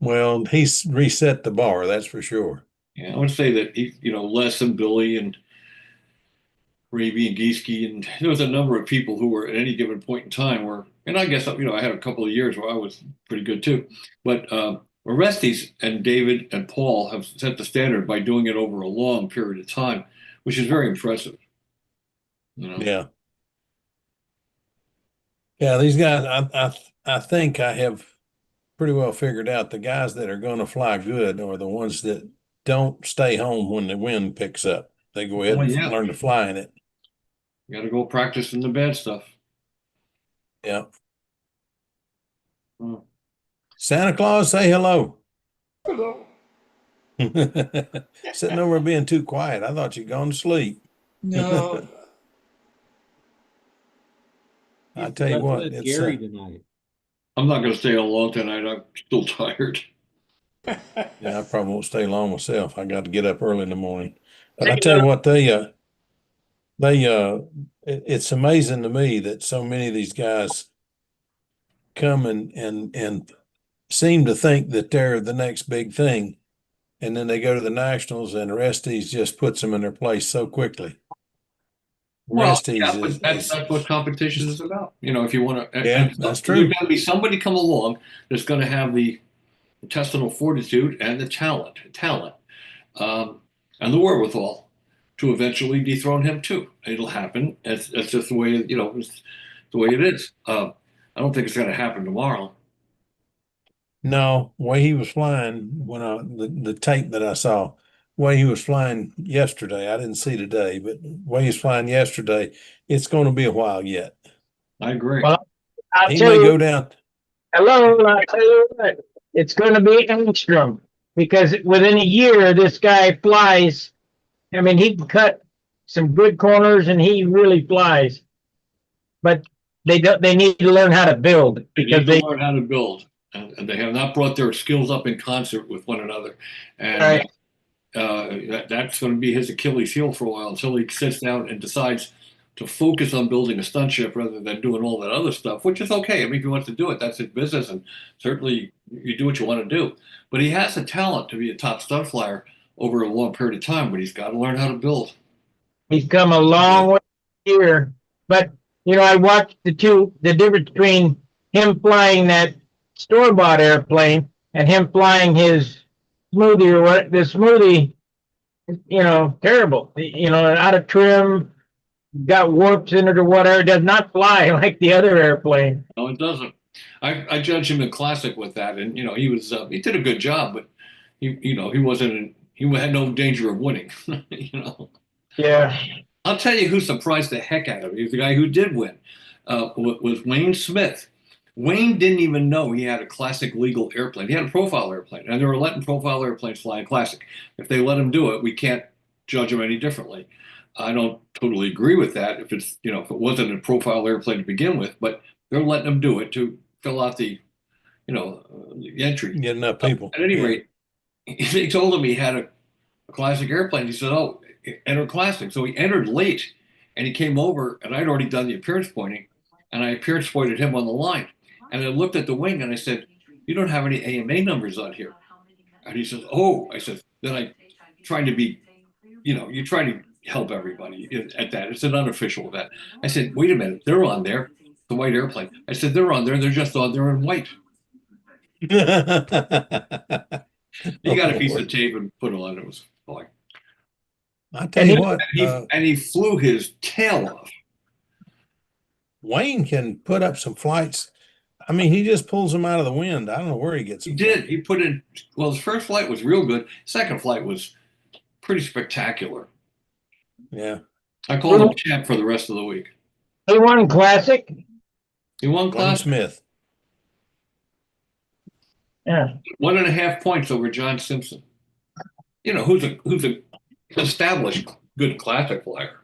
Well, he's reset the bar, that's for sure. Yeah, I would say that Les and Billy and Raby and Gieske, and there was a number of people who were at any given point in time were, and I guess I had a couple of years where I was pretty good too. But Orestes and David and Paul have set the standard by doing it over a long period of time, which is very impressive. Yeah. Yeah, these guys, I think I have pretty well figured out the guys that are going to fly good are the ones that don't stay home when the wind picks up. They go ahead Well, and yeah. learn to fly in it. You got to go practice in the bad stuff. Yeah. Oh. Santa Claus, say hello. Hello. Sitting over being too quiet. I thought you'd gone to sleep. No. I tell you what, Let's let it's Gary tonight. I'm not going to stay on long tonight. I'm still tired. yeah, I probably won't stay long myself. I got to get up early in the morning. But I tell you what, it's amazing to me that so many of these guys come and seem to think that they're the next big thing. And then they go to the nationals and Orestes just puts them in their place so quickly. Well, Orestes yeah, but that's what competition is about. If you want to, Yeah, that's true. There's got to be somebody come along that's going to have the intestinal fortitude and the talent, and the wherewithal to eventually dethrone him too. It'll happen. It's just the way it's the way it is. I don't think it's going to happen tomorrow. No, way he was flying when the tape that I saw, way he was flying yesterday, I didn't see today, but way he's flying yesterday, it's going to be a while yet. I agree. Well, I'll He tell may you. go down. Hello, I'll tell you what. It's going to be Engstrom because within a year, this guy flies. I mean, he can cut some good corners and he really flies. But they need to learn how to build They because need to learn how to build, and they have not brought their skills up in concert with one another. And that's going to be his Achilles heel for a while until he sits down and decides to focus on building a stunt ship rather than doing all that other stuff, which is okay. I mean, if he wants to do it, that's his business, and certainly you do what you want to do. But he has the talent to be a top stunt flyer over a long period of time, but he's got to learn how to build. He's come a long way here. But I watched the difference between him flying that store-bought airplane and him flying his smoothie or what the smoothie, terrible. Out of trim, got warps in it or whatever. It does not fly like the other airplane. No, it doesn't. I judge him in classic with that, and he did a good job, but he wasn't he had no danger of winning. Yeah. I'll tell you who surprised the heck out of me. The guy who did win was Wayne Smith. Wayne didn't even know he had a classic legal airplane. He had a profile airplane, and they were letting profile airplanes fly in classic. If they let him do it, we can't judge him any differently. I don't totally agree with that if it's, if it wasn't a profile airplane to begin with, but they're letting him do it to fill out the, the entry. Get enough people. At any rate, he told him he had a classic airplane. He said, "Oh, enter classic." So he entered late, and he came over, and I'd already done the appearance pointing, and I appearance pointed him on the line, and I looked at the wing, and I said, "You don't have any AMA numbers on here." And he says, "Oh," I said. Then I, trying to be, you try to help everybody at that. It's an unofficial event. I said, "Wait a minute, they're on there, the white airplane." I said, "They're on there. They're just on there in white." He got a piece of tape and put it on. It was like, I tell you what, and he flew his tail off. Wayne can put up some flights. I mean, he just pulls them out of the wind. I don't know where he gets them. He did. He put in. Well, his first flight was real good. Second flight was pretty spectacular. Yeah. I called him champ for the rest of the week. He won classic. He won Wayne classic. Smith. Yeah. 1.5 points over John Simpson. Who's a established good classic flyer.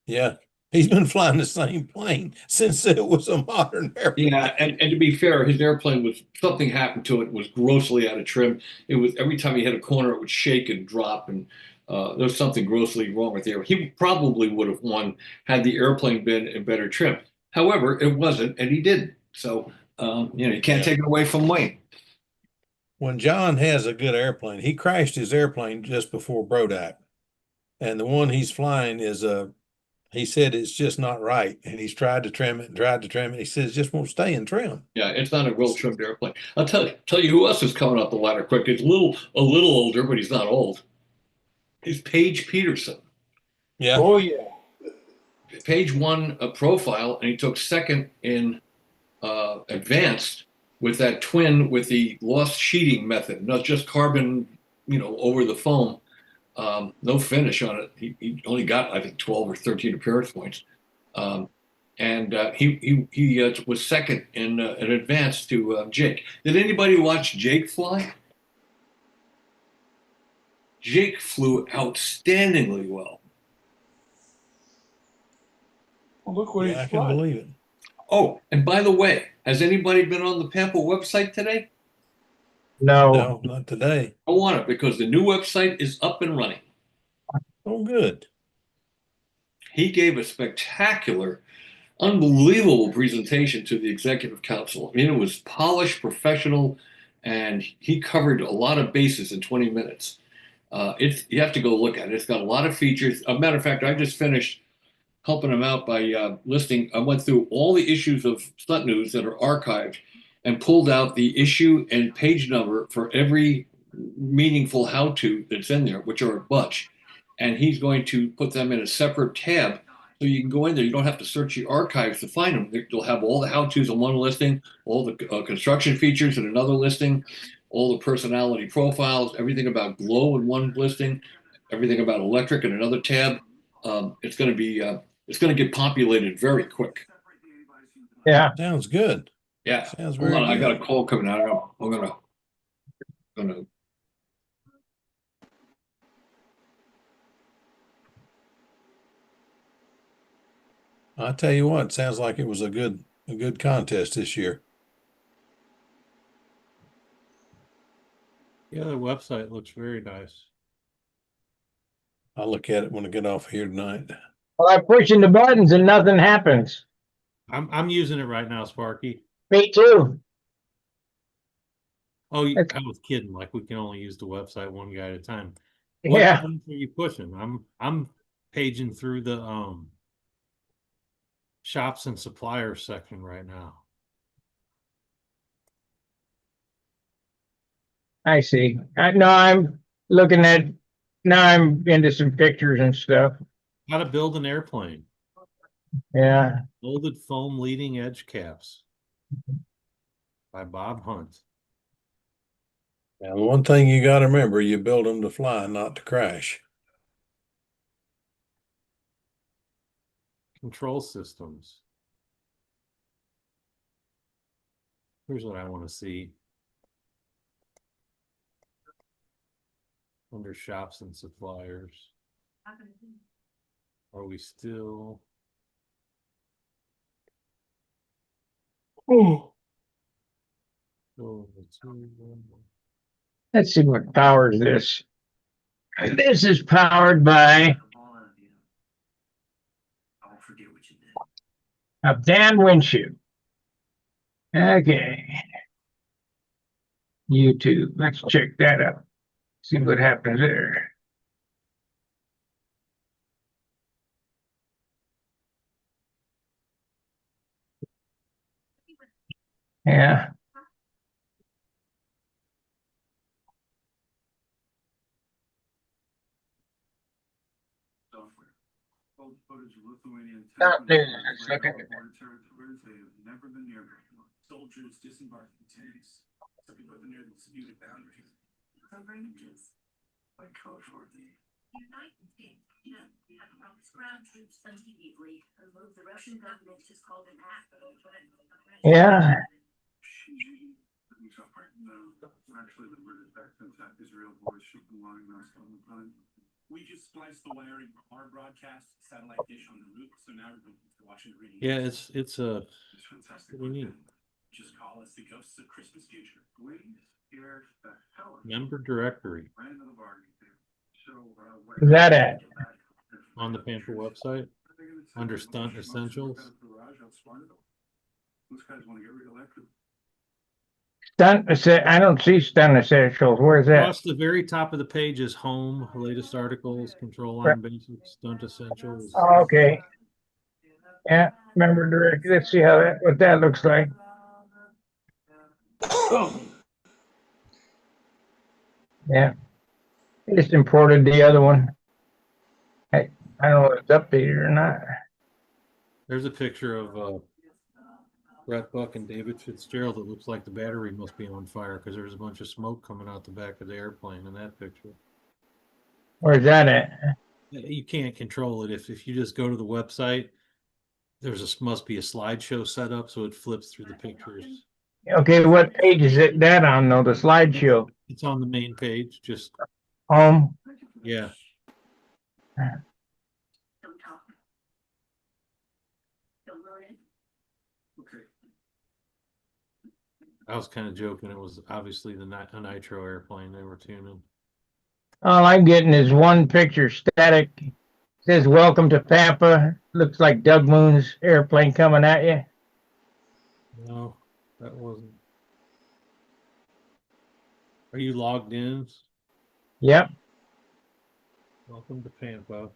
Yeah. He's been flying the same plane since it was a modern airplane. Yeah, and to be fair, his airplane was something happened to it. Was grossly out of trim. It was every time he hit a corner, it would shake and drop, and there was something grossly wrong with the airplane. He probably would have won had the airplane been in better trim. However, it wasn't, and he didn't. So you can't take it away from Wayne. When John has a good airplane, he crashed his airplane just before Brodak, and the one he's flying is he said it's just not right, and he's tried to trim it and tried to trim it. He says it just won't stay in trim. Yeah, it's not a well trimmed airplane. I'll tell you who else is coming up the ladder quick. He's a little older, but he's not old. He's Paige Peterson. Yeah. Oh, yeah. Paige won a profile, and he took second in advanced with that twin with the lost sheeting method, not just carbon, over the foam. No finish on it. He only got, I think, 12 or 13 appearance points. And he was second in an advance to Jake. Did anybody watch Jake fly? Jake flew outstandingly well. Well, look what I he's can flying. believe it. Oh, and by the way, has anybody been on the Pample website today? No. No, not today. Go on it because the new website is up and running. Oh, good. He gave a spectacular, unbelievable presentation to the executive council. I mean, it was polished, professional, and he covered a lot of bases in 20 minutes. You have to go look at it. It's got a lot of features. As a matter of fact, I just finished helping him out by listing. I went through all the issues of Stunt News that are archived and pulled out the issue and page number for every meaningful how-to that's in there, which are a bunch. And he's going to put them in a separate tab so you can go in there. You don't have to search the archives to find them. You'll have all the how-tos in one listing, all the construction features in another listing, all the personality profiles, everything about glow in one listing, everything about electric in another tab. It's going to get populated very quick. Yeah. Sounds good. Yeah. Sounds Hold very on, I got a good. call coming out. I'm gonna. I tell you what, sounds like it was a good contest this year. Yeah, the website looks very nice. I'll look at it when I get off here tonight. Well, I'm pushing the buttons and nothing happens. I'm using it right now, Sparky. Me too. Oh, It's- I was kidding. Like we can only use the website one guy at a time. What Yeah. buttons are you pushing? I'm paging through the shops and suppliers section right now. I see. I'm looking at, now I'm into some pictures and stuff. How to build an airplane. Yeah. Molded foam leading edge caps by Bob Hunt. Now, the one thing you got to remember, you build them to fly, not to crash. Control systems. Here's what I want to see. Under shops and suppliers. Are we still? Oh. Oh, Let's see what powers this. This is powered by a Dan windshield. Okay. YouTube. Let's check that out. See what happens there. Yeah. Not news. Let's look at it. Soldiers disembarked in tanks. Some people near the disputed boundaries. Some ranges. Like California. United States had promised ground troops immediately and moved the Russian government is called an act of Yeah. Actually, the British back to attack Israel boys should belong us on the time. We just spliced the wiring from our broadcast satellite dish on the roof, so now we're watching the reading. yeah, it's a It's fantastic. what do you need? Just call us the ghosts of Christmas future. We hear the hell. Member directory Ran into the bargain. So, Where's that at? on the Pamper website under Stunt Essentials. Those guys want to get reelected. I don't see stunt essentials. Where's that? Across the very top of the page is home, latest articles, control line basics, Stunt Essentials. Oh, okay. Yeah, member directory. Let's see what that looks like. Yeah. I just imported the other one. I don't know if it's updated or not. There's a picture of Brett Buck and David Fitzgerald. It looks like the battery must be on fire because there's a bunch of smoke coming out the back of the airplane in that picture. Where's that at? You can't control it. If you just go to the website, must be a slideshow set up so it flips through the pictures. Okay, what page is that on though? The slideshow. It's on the main page. Just Home. yeah. Okay. I was kind of joking. It was obviously a nitro airplane they were tuning. All I'm getting is one picture, static. It says welcome to Pampa. Looks like Doug Moon's airplane coming at you. No, that wasn't. Are you logged in? Yep. Welcome to Pampa.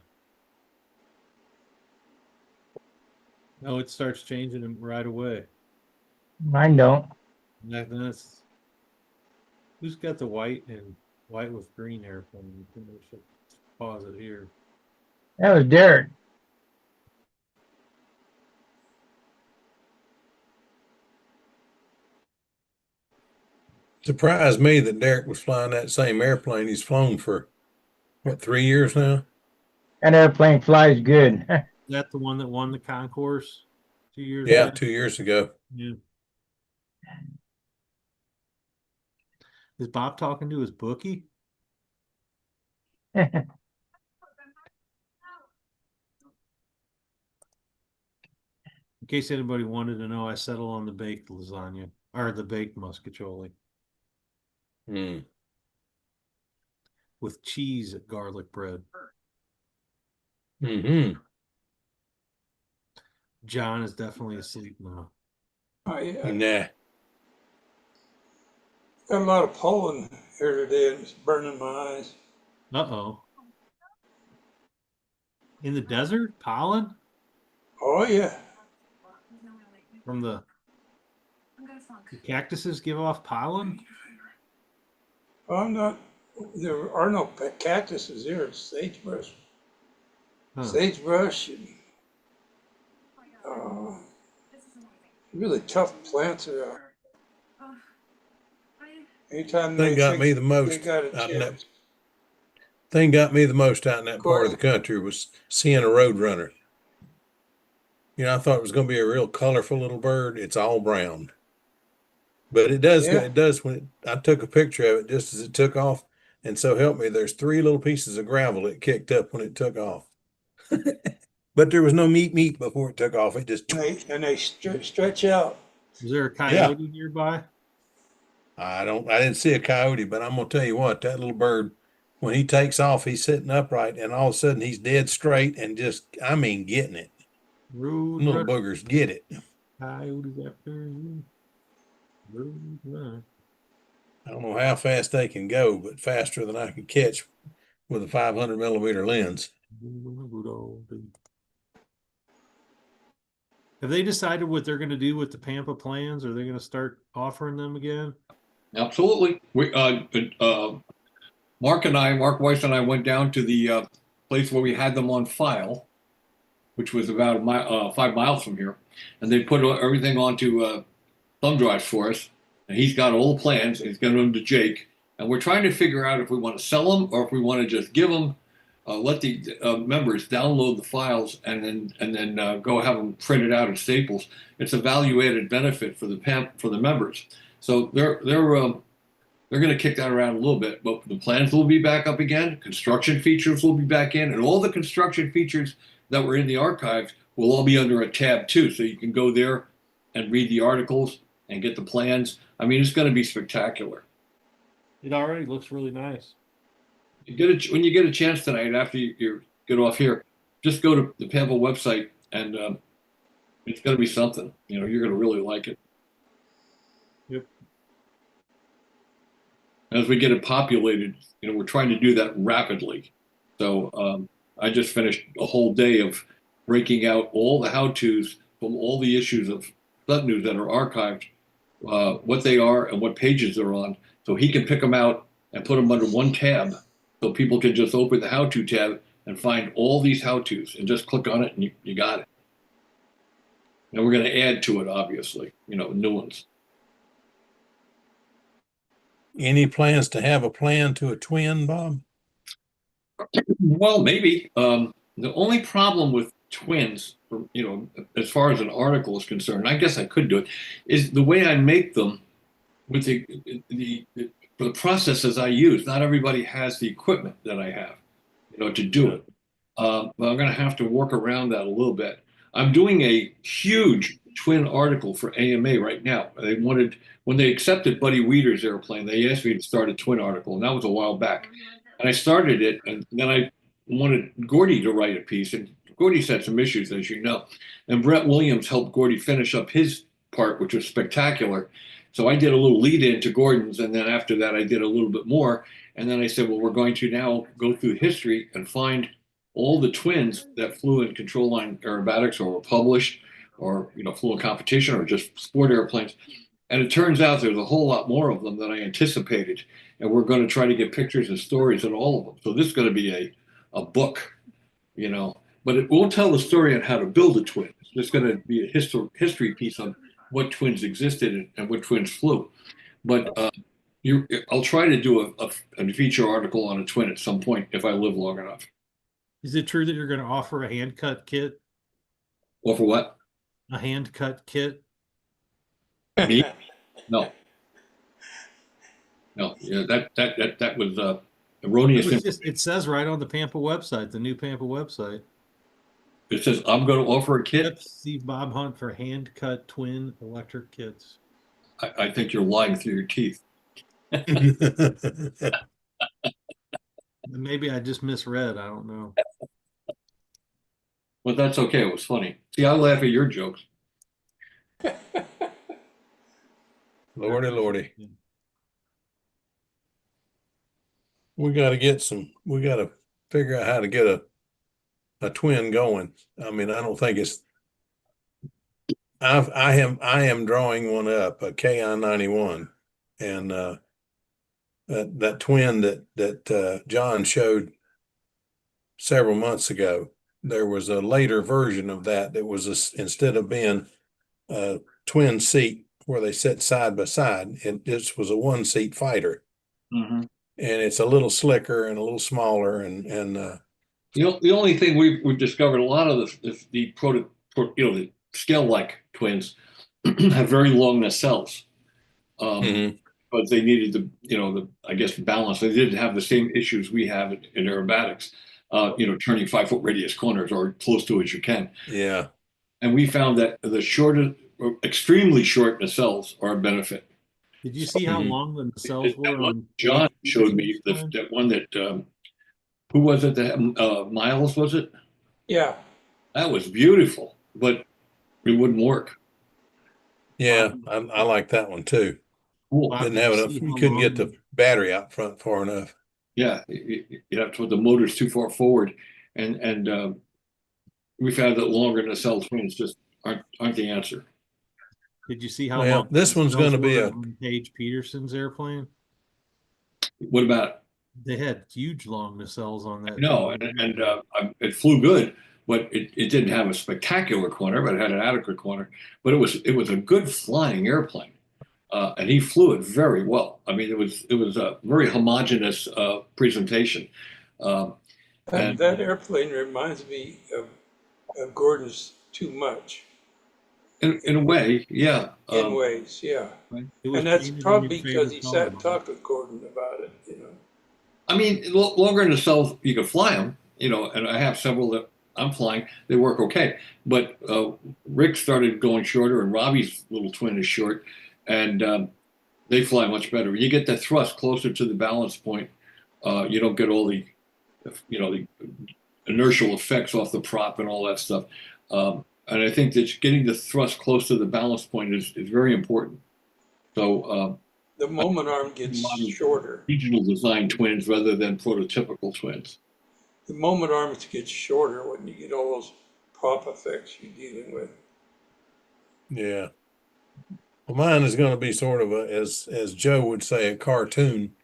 No, it starts changing them right away. Mine don't. That's who's got the white and white with green airplane. Pause it here. That was Derek. Surprised me that Derek was flying that same airplane he's flown for, what, 3 years now? That airplane flies good. Is that the one that won the concourse 2 years Yeah, ago? 2 years ago. Yeah. Is Bob talking to his bookie? In case anybody wanted to know, I settle on the baked lasagna or the baked muscatoli with cheese at garlic bread. Mm-hmm. John is definitely asleep now. Oh, yeah. Nah. Got a lot of pollen here today and it's burning my eyes. Uh-oh. In the desert, pollen Oh yeah. from the cactuses give off pollen. Oh, I'm not. There are no cactuses here. It's sagebrush. Huh. Sagebrush and really tough plants are. Anytime Thing they got think me the they most got a out in that chance. thing got me the most out in that part of the Course. country was seeing a roadrunner. You know, I thought it was going to be a real colorful little bird. It's all brown, but it does. Yeah. It does I took a picture of it just as it took off, and so help me, there's 3 little pieces of gravel it kicked up when it took off. But there was no meat before it took off. It just And they stretch out. Is there a yeah. coyote nearby? I didn't see a coyote, but I'm gonna tell you what, that little bird, when he takes off, he's sitting upright, and all of a sudden he's dead straight and just, I mean, getting it. Road Little runner. boogers get it. Coyotes after you. Road runner. I don't know how fast they can go, but faster than I can catch with a 500 millimeter lens. Have they decided what they're going to do with the Pampa plans? Are they going to start offering them again? Absolutely. Mark Weiss and I went down to the place where we had them on file, which was about 5 miles from here, and they put everything onto thumb drives for us. And he's got all the plans. And he's given them to Jake, and we're trying to figure out if we want to sell them or if we want to just give them, let the members download the files and then go have them printed out at Staples. It's a value-added benefit for the members. So they're going to kick that around a little bit, but the plans will be back up again. Construction features will be back in, and all the construction features that were in the archives will all be under a tab too. So you can go there and read the articles and get the plans. I mean, it's going to be spectacular. It already looks really nice. When you get a chance tonight, after you get off here, just go to the Pampa website, and it's going to be something. You're going to really like it. Yep. As we get it populated, we're trying to do that rapidly. So I just finished a whole day of breaking out all the how-tos from all the issues of Stunt News that are archived, what they are and what pages they're on, so he can pick them out and put them under one tab, so people can just open the how-to tab and find all these how-tos and just click on it and you got it. And we're going to add to it, obviously, new ones. Any plans to have a plan to a twin, Bob? Well, maybe. The only problem with twins, as far as an article is concerned, I guess I could do it, is the way I make them with for the processes I use. Not everybody has the equipment that I have, to do it. But I'm going to have to work around that a little bit. I'm doing a huge twin article for AMA right now. When they accepted Buddy Weeder's airplane, they asked me to start a twin article, and that was a while back. And I started it, and then I wanted Gordy to write a piece, and Gordy's had some issues, as you know. And Brett Williams helped Gordy finish up his part, which was spectacular. So I did a little lead in to Gordon's, and then after that, I did a little bit more. And then I said, well, we're going to now go through history and find all the twins that flew in control line aerobatics or were published or flew in competition or just sport airplanes. And it turns out there's a whole lot more of them than I anticipated. And we're going to try to get pictures and stories on all of them. So this is going to be a book, but it won't tell the story on how to build a twin. It's just going to be a history piece on what twins existed and what twins flew. But I'll try to do a feature article on a twin at some point if I live long enough. Is it true that you're going to offer a hand cut kit? Or for what? A hand cut kit? Me? No. No. Yeah, that was erroneous. It says right on the Pampa website, the new Pampa website. It says I'm going to offer a kit. Yep, see Bob Hunt for hand cut twin electric kits. I think you're lying through your teeth. Maybe I just misread. I don't know. Well, that's okay. It was funny. See, I laugh at your jokes. Lordy. We got to figure out how to get a twin going. I mean, I don't think it's. I am drawing one up, a KI-91, and that twin that John showed several months ago. There was a later version of that was instead of being a twin seat where they sit side by side, it just was a one seat fighter, Mhm. and it's a little slicker and a little smaller, and The only thing we've discovered, a lot of the scale-like twins have very long nacelles. Mhm. But they needed I guess the balance. They didn't have the same issues we have in aerobatics, turning 5 foot radius corners or close to as you can. Yeah. And we found that the shorter, extremely short nacelles are a benefit. Did you see how Mhm. long the nacelles were on John Paige showed me Peterson's twin? that one that, who was it that, Miles, was it? Yeah, That was beautiful, but it wouldn't work. Yeah, I like that one too. Cool. Bob, Didn't did have you enough. see You how couldn't get long the battery out front far enough. Yeah, you have to put the motors too far forward, and we found that longer nacelle twins just aren't the answer. Did you see how Well, long this the one's going nacelles to be were a on Paige Peterson's airplane? What about They had huge long nacelles on that no? twin. And it flew good, but it didn't have a spectacular corner, but it had an adequate corner. But it was a good flying airplane, and he flew it very well. I mean, it was a very homogeneous presentation. Um, and that airplane reminds me of Gordon's Too Much in a way, yeah. in ways, yeah. It was And that's painted in your probably because he favorite color, sat and Bob. talked with Gordon about it, you know. I mean, longer nacelles, you can fly them, and I have several that I'm flying. They work okay. But Rick started going shorter, and Robbie's little twin is short, and they fly much better. You get the thrust closer to the balance point. You don't get all the inertial effects off the prop and all that stuff. And I think that getting the thrust close to the balance point is very important. So The moment arm gets shorter. regional design twins rather than prototypical twins. The moment arms get shorter when you get all those prop effects you're dealing with. Yeah. Well, mine is going to be sort of as Joe would say, a cartoon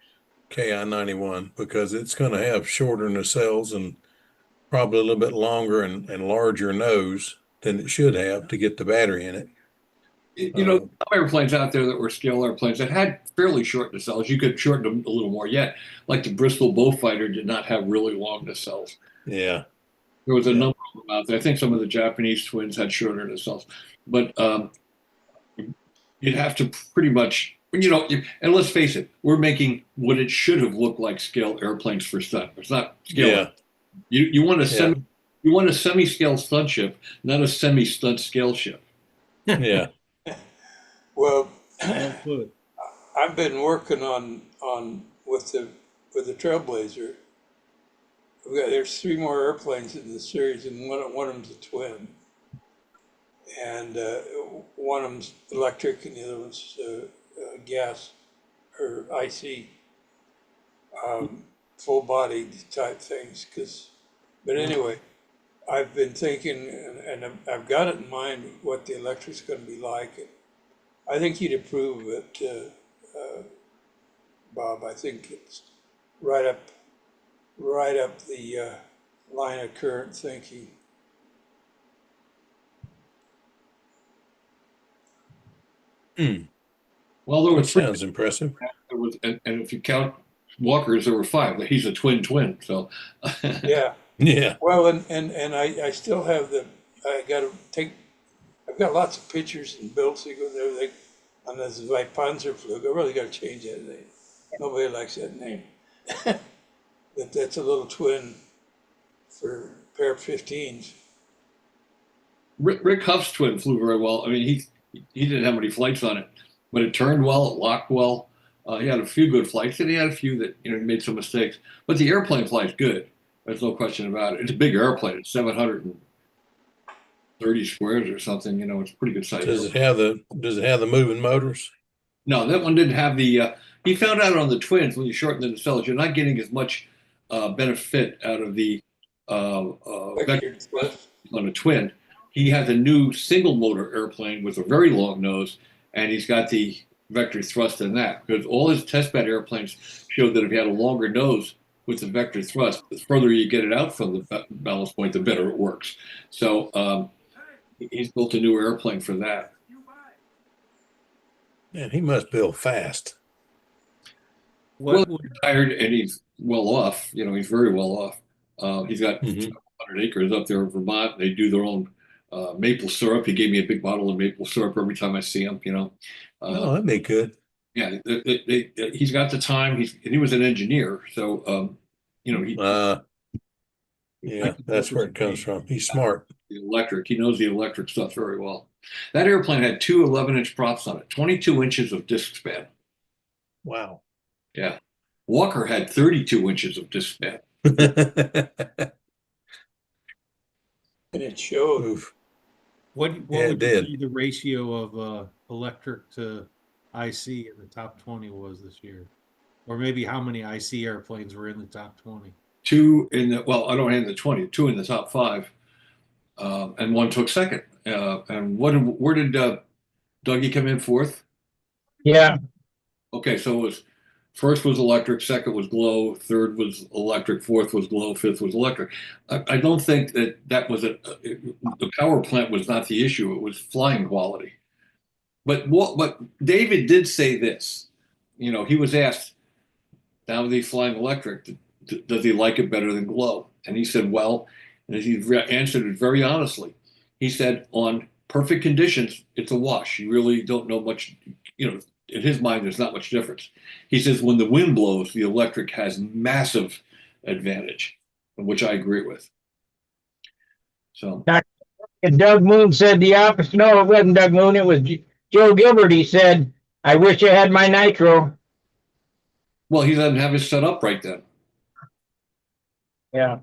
KI-91 because it's going to have shorter nacelles and probably a little bit longer and larger nose than it should have to get the battery in it. Some airplanes out there that were scale airplanes that had fairly short nacelles. You could shorten them a little more yet. Like the Bristol Beaufighter did not have really long nacelles. Yeah. There was a number of them out there. I think some of the Japanese twins had shorter nacelles, but you'd have to pretty much, and let's face it, we're making what it should have looked like scale airplanes for stunt. It's not scale. Yeah. You want a Yeah. you want a semi-scale stunt ship, not a semi-stunt scale ship. Yeah. Well, Well put. I've been working on with the Trailblazer. There's 3 more airplanes in the series, and one of them's a twin, and one of them's electric, and the other one's gas or IC, full body type things. But anyway, I've been thinking, and I've got it in mind what the electric's going to be like. I think you'd approve of it, Bob. I think it's right up the line of current thinking. Well, there That was 3. sounds impressive. There was, and if you count Walker's, there were 5. He's a twin. So Yeah. Yeah. Well, and I still have I've got lots of pictures and build sequence and everything on this Panzerflug. I really got to change that name. Nobody likes that name. That's a little twin for a pair of 15s. Rick Huff's twin flew very well. I mean, he didn't have many flights on it, but it turned well, it locked well. He had a few good flights, and he had a few that made some mistakes. But the airplane flies good. There's no question about it. It's a big airplane. It's 730 squares or something. It's a pretty good size. Does it have the moving motors? No, that one didn't have the. He found out on the twins when you shorten the nacelles, you're not getting as much benefit out of the vector Vector thrust. on a twin. He has a new single motor airplane with a very long nose, and he's got the vector thrust in that because all his testbed airplanes showed that if you had a longer nose with the vector thrust, the further you get it out from the ballast point, the better it works. So he's built a new airplane for that. Man, he must build fast. Well, What he's would, retired and he's well off. You know, he's very well off. He's got Mhm. 100 acres up there in Vermont. They do their own maple syrup. He gave me a big bottle of maple syrup every time I see him. You know, Oh, that'd be good. yeah, he's got the time. He was an engineer, so you know, Yeah, could that's where it purchase comes from. He's smart. the electric. He knows the electric stuff very well. That airplane had two 11-inch props on it, 22 inches of disc span. Wow. Yeah, Walker had 32 inches of disc span. And it showed. Oof. what Yeah, it would you did. say the ratio of electric to IC in the top 20 was this year? Or maybe how many IC airplanes were in the top 20? Two in the well, I don't have the 20. Two in the top five, and one took second. And where did Dougie come in fourth? Yeah, Okay, so it was first was electric, second was glow, third was electric, fourth was glow, fifth was electric. I don't think that was the power plant was not the issue. It was flying quality. But David did say this. You know, he was asked, now that he's flying electric, does he like it better than glow? And he said, well, and he answered it very honestly. He said, on perfect conditions, it's a wash. You really don't know much, you know, in his mind, there's not much difference. He says, when the wind blows, the electric has massive advantage, which I agree with. So, and Doug Moon said the opposite. No, it wasn't Doug Moon. It was Joe Gilbert. He said, "I wish I had my nitro." well, he doesn't have his set up right then. Yeah,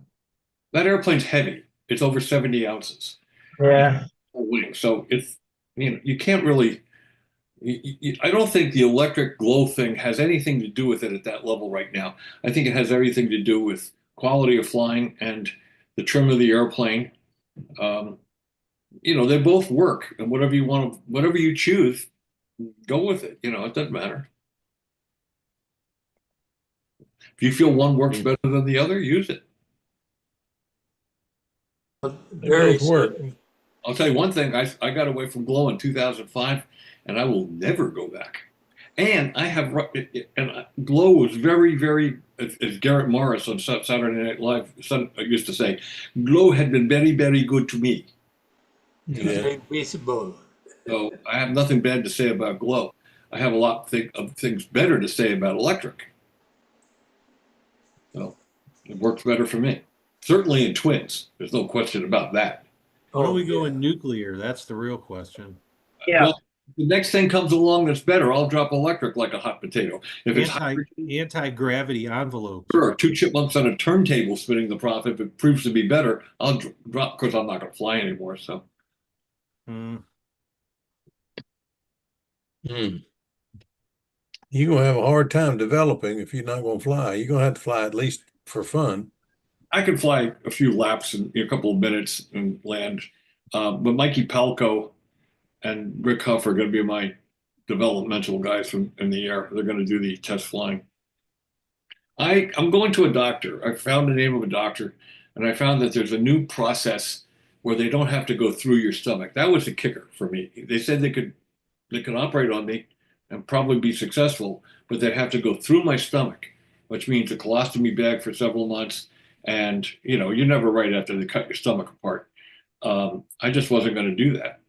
That airplane's heavy. It's over 70 ounces. yeah. Wing. So it's, you know, you can't really, I don't think the electric glow thing has anything to do with it at that level right now. I think it has everything to do with quality of flying and the trim of the airplane. Um, you know, they both work, and whatever you want, whatever you choose, go with it. You know, it doesn't matter. If you feel one works better than the other, use it. They Very both work. I'll tell you one thing, I got away from glow in 2005, and I will never go back. And I have, and glow was very, very, as Garrett Morris on Saturday Night Live used to say, glow had been very, very good to me. Yeah. very visible. So I have nothing bad to say about glow. I have a lot of things better to say about electric. So it works better for me. Certainly in twins. There's no question about that. Why don't Oh, we go yeah. in nuclear? That's the real question. Yeah. Well, the next thing comes along that's better, I'll drop electric like a hot potato. If it's Anti-gravity envelopes. sure, two chipmunks on a turntable spinning the prop, if it proves to be better, I'll drop because I'm not going to fly anymore. So Hmm. Mm. You're gonna have a hard time developing if you're not gonna fly. You're gonna have to fly at least for fun. I can fly a few laps in a couple of minutes and land. But Mikey Palco and Rick Huff are going to be my developmental guys from in the air. They're going to do the test flying. I'm going to a doctor. I found the name of a doctor, and I found that there's a new process where they don't have to go through your stomach. That was the kicker for me. They said they could operate on me and probably be successful, but they'd have to go through my stomach, which means a colostomy bag for several months. And you know, you're never right after they cut your stomach apart. I just wasn't going to do that.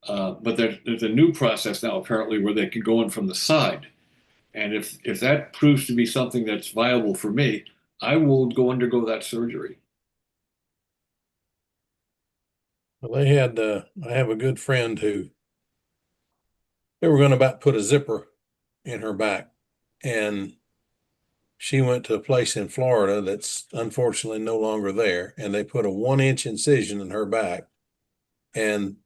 But there's a new process now apparently where they can go in from the side, and if that proves to be something that's viable for me, I will go undergo that surgery. Well, they had, I have a good friend who they were going to about put a zipper in her back, and she went to a place in Florida that's unfortunately no longer there, and they put a 1-inch incision in her back and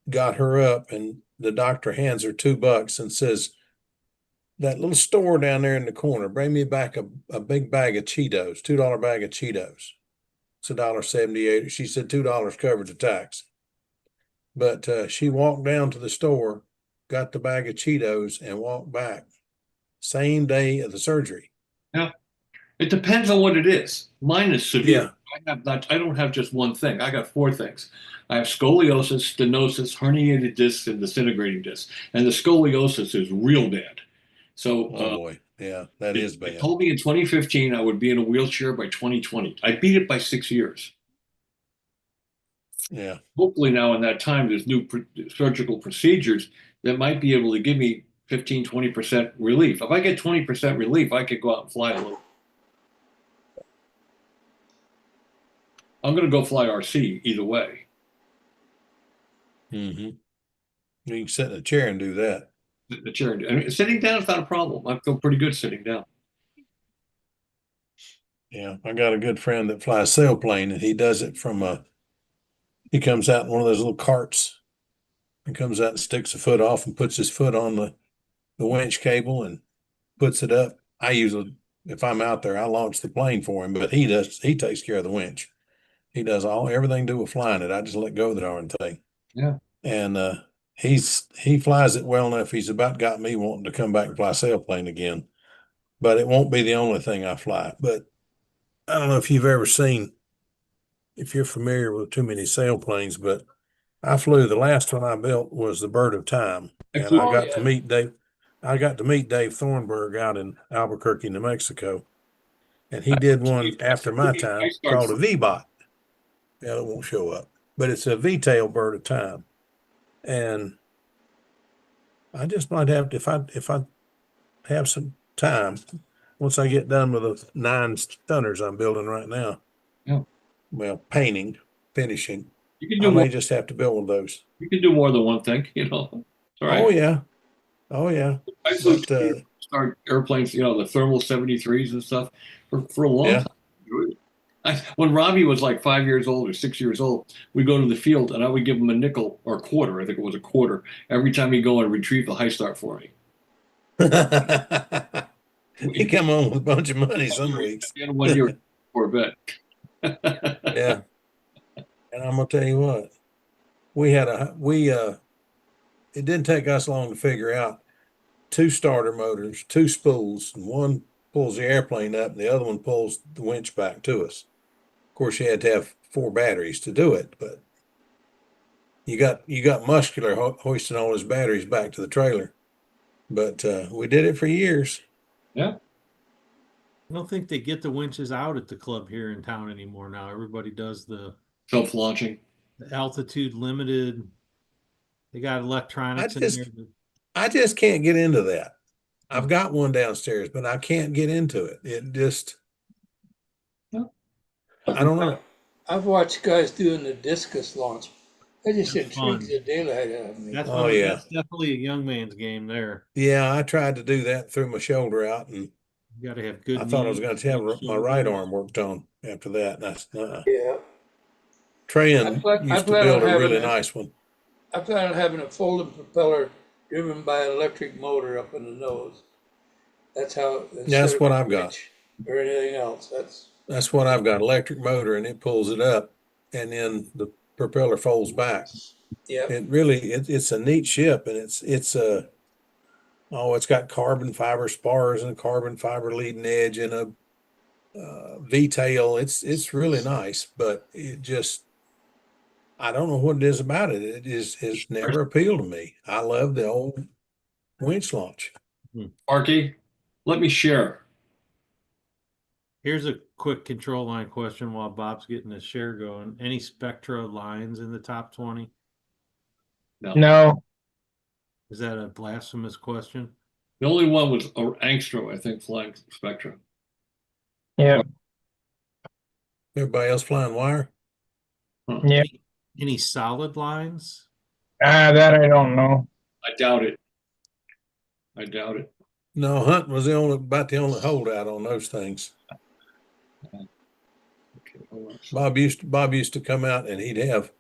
got her up, and the doctor hands her $2 and says, that little store down there in the corner, bring me back a big bag of Cheetos, $2 bag of Cheetos. It's $1.78. She said $2 covers the tax. But she walked down to the store, got the bag of Cheetos, and walked back. Same day of the surgery. Yeah. It depends on what it is. Mine is severe. Yeah. I don't have just one thing. I got four things. I have scoliosis, stenosis, herniated discs, and disintegrating discs. And the scoliosis is real bad. So Oh boy. Yeah, that is they bad. told me in 2015 I would be in a wheelchair by 2020. I beat it by 6 years. Yeah. Hopefully now in that time there's new surgical procedures that might be able to give me 15, 20% relief. If I get 20% relief, I could go out and fly a little. I'm going to go fly RC either way. Mm-hmm. You can sit in a chair and do that. The chair. And sitting down is not a problem. I feel pretty good sitting down. Yeah, I got a good friend that flies sailplane, and he does it from he comes out in one of those little carts and comes out and sticks a foot off and puts his foot on the winch cable and puts it up. I usually, if I'm out there, I launch the plane for him, but he takes care of the winch. He does everything to do with flying it. I just let go of the darn thing. Yeah. And he flies it well enough. He's about got me wanting to come back and fly sailplane again. But it won't be the only thing I fly. But I don't know if you've ever seen, if you're familiar with too many sailplanes, but I flew, the last one I built was the Bird of Time. And I got to meet Dave. I got to meet Dave Thornburg out in Albuquerque, New Mexico. And he did one after my time called a V-Bot. Yeah, it won't show up. But it's a V-tail Bird of Time. And I just might have to, if I have some time, once I get done with the 9 stunners I'm building right now. Yeah. Well, finishing. You can do I may more. just have to build one of those. You can do more than one thing, It's all right. Oh yeah. Oh yeah. I flew But, start airplanes, the thermal 73s and stuff for a long time. When Robbie was like 5 years old or 6 years old, we'd go to the field and I would give him a nickel or a quarter. I think it was a quarter every time he'd go and retrieve the high start for me. he come home with a bunch of money some weeks. In 1 year, Corvette. Yeah. And I'm gonna tell you what, it didn't take us long to figure out 2 starter motors, 2 spools, and one pulls the airplane up and the other one pulls the winch back to us. Of course, you had to have 4 batteries to do it, but you got muscular hoisting all his batteries back to the trailer. But we did it for years. Yeah. I don't think they get the winches out at the club here in town anymore now. Everybody does the Self-launching. altitude limited. They got electronics in there. I just can't get into that. I've got one downstairs, but I can't get into it. It just, I don't know. I've watched guys doing the discus launch. That just That's intrigues fun. the daylight out of me. That's yeah. That's definitely a young man's game there. Yeah, I tried to do that, threw my shoulder out, and You got to have good. I thought I was knees, going to have good my right shoulders. arm worked on after that. That's Yeah. Trey I plan used to on build a having really a- nice one. I plan on having a folding propeller driven by an electric motor up in the nose. That's how. That's what I've got. Or anything else. That's what I've got. Electric motor, and it pulls it up, and then the propeller folds back. Yeah. It's a neat ship, and it's got carbon fiber spars and a carbon fiber leading edge and a V-tail. It's really nice, but it just, I don't know what it is about it. It's never appealed to me. I love the old winch launch. Arky, let me share. Here's a quick control line question while Bob's getting his share going. Any Spectra lines in the top 20? No. Is that a blasphemous question? The only one was Angstrom, I think, flying Spectra. Yeah. Everybody else flying wire? Yeah. Any solid lines? That I don't know. I doubt it. No, Hunt was about the only holdout on those things. Okay, hold on. Bob used to come out and he'd have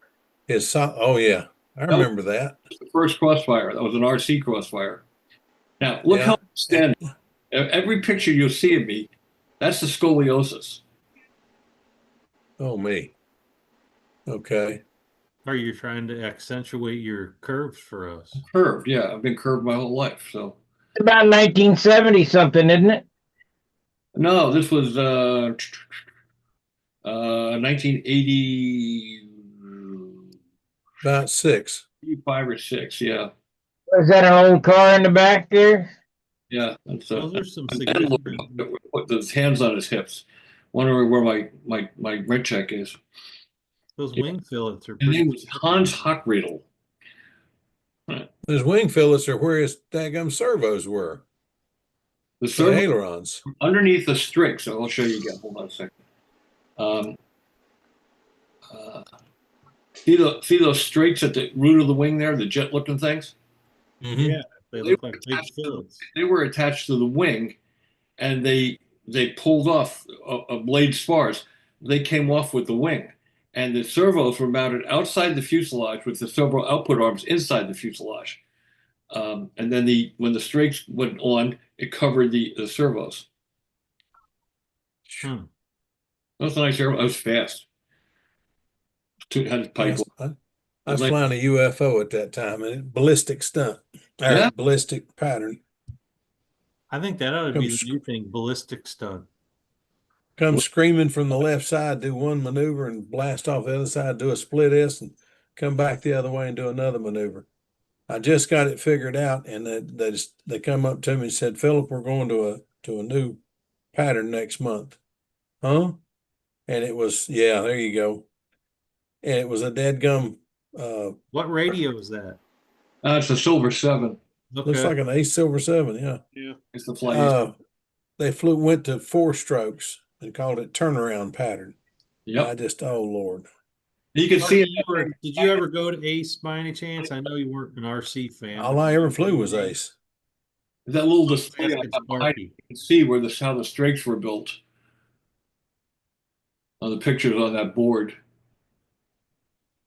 his oh yeah, I remember that. The first crossfire. That was an RC crossfire. Now look how I'm standing. Every picture you'll see of me, that's the scoliosis. Oh, me. Okay. Are you trying to accentuate your curves for us? Curved, yeah. I've been curved my whole life. So About 1970 something, isn't it? no, this was 1985 About 6. or six. Yeah, Was that an old car in the back there? yeah. That's Those are some a man significant. with his hands on his hips, wondering where my rent check is. Those Yeah. wing fillets are His pretty name was Hans significant. Hockriedel. Those wing fillets are where his daggum servos were, The the servo ailerons. underneath the string. So I'll show you again. Hold on a second. Um, uh, see those strakes at the root of the wing there, the jet-looking things? Mm-hmm. Yeah, they They look were like big attached to fillets. they were attached to the wing, and they pulled off a blade spars. They came off with the wing, and the servos were mounted outside the fuselage with the servo output arms inside the fuselage. And then when the strakes went on, it covered the servos. Hmm. That was a nice airplane. It was fast. Had its pipe. Yes, I was flying a UFO at that time, and it ballistic stunt, or Yeah. ballistic pattern. I think that ought to Come, be the new thing, ballistic stunt. come screaming from the left side, do one maneuver, and blast off the other side, do a split S, and come back the other way and do another maneuver. I just got it figured out, and they come up to me and said, "Philip, we're going to a new pattern next month." Huh? And it was, yeah, there you go. And it was a dead gum. What radio is that? It's a Silver 7. Looks Okay. like an Ace Silver 7. Yeah. Yeah. It's the fly. They went to 4 strokes and called it turnaround pattern. Yep. I just, oh Lord. You can see it. Did you ever go to Ace by any chance? I know you weren't an RC fan. All but I did ever you flew go was to Ace. That little display Ask I it's got behind you, Sparky. you can see where how the strakes were built on the pictures on that board.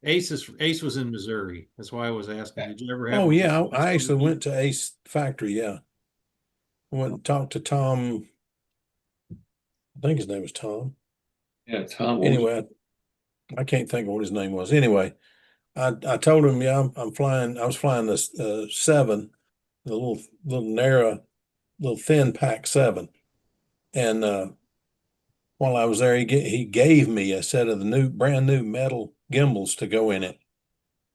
Ace was in Missouri. That's why I was asking. Did you ever have? Oh yeah, I actually went to Ace factory. Yeah, I went and talked to Tom. I think his name was Tom. Yeah, Tom. Anyway, I can't think of what his name was. Anyway, I told him, yeah, I'm flying. I was flying this 7, the little narrow, little thin pack 7, and while I was there, he gave me a set of the brand new metal gimbals to go in it.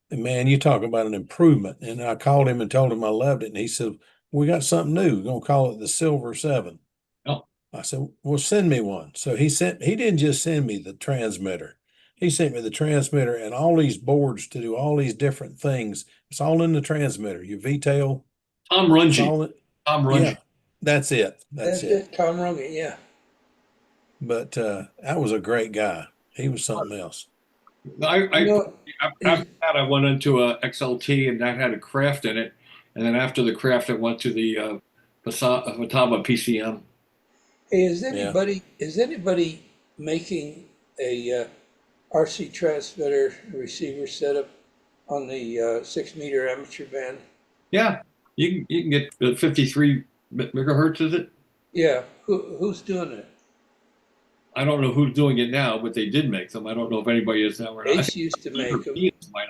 And man, you talk about an improvement. And I called him and told him I loved it. And he said, "We got something new. We're gonna call it the Silver 7." Oh. I said, "Well, send me one." So he didn't just send me the transmitter. He sent me the transmitter and all these boards to do all these different things. It's all in the transmitter. Your VTail. Tom It's Runge. all in, Tom Runge. yeah, that's it. That's it. Tom Runge, yeah. But that was a great guy. He was something else. After that, I went into a XLT, and that had a craft in it. And then after the craft, I went to the Fataba PCM. Hey, is anybody making a RC transmitter receiver setup on the 6-meter amateur band? Yeah, you can get 53 megahertz, is it? Yeah, who's doing it? I don't know who's doing it now, but they did make them. I don't know if anybody is now or not. Ace used to make them.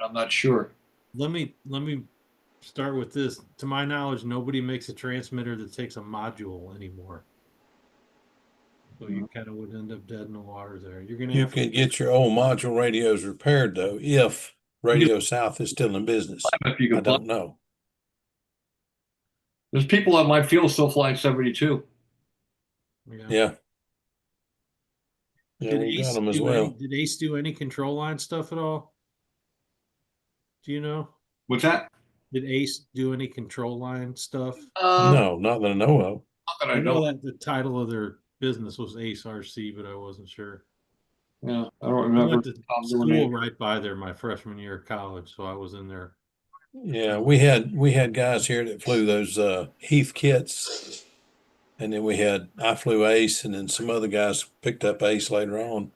I'm not sure. Let me start with this. To my knowledge, nobody makes a transmitter that takes a module anymore. So you kind of would end up dead in the water there. You're gonna You have can get your old module radios repaired though, if Radio South is still in business. If you I can don't know. There's people on my field still flying 72. Yeah. Yeah, Did we got Ace them as do well. did Ace do any control line stuff at all? Do you know? What's that? Did Ace do any control line stuff? No, not that I know of. Not that I know that the title of their business was Ace RC, but I wasn't sure. Yeah, I don't I remember. went to school right by there my freshman year of college, so I was in there. Yeah, we had guys here that flew those Heath kits, and then I flew Ace, and then some other guys picked up Ace later on,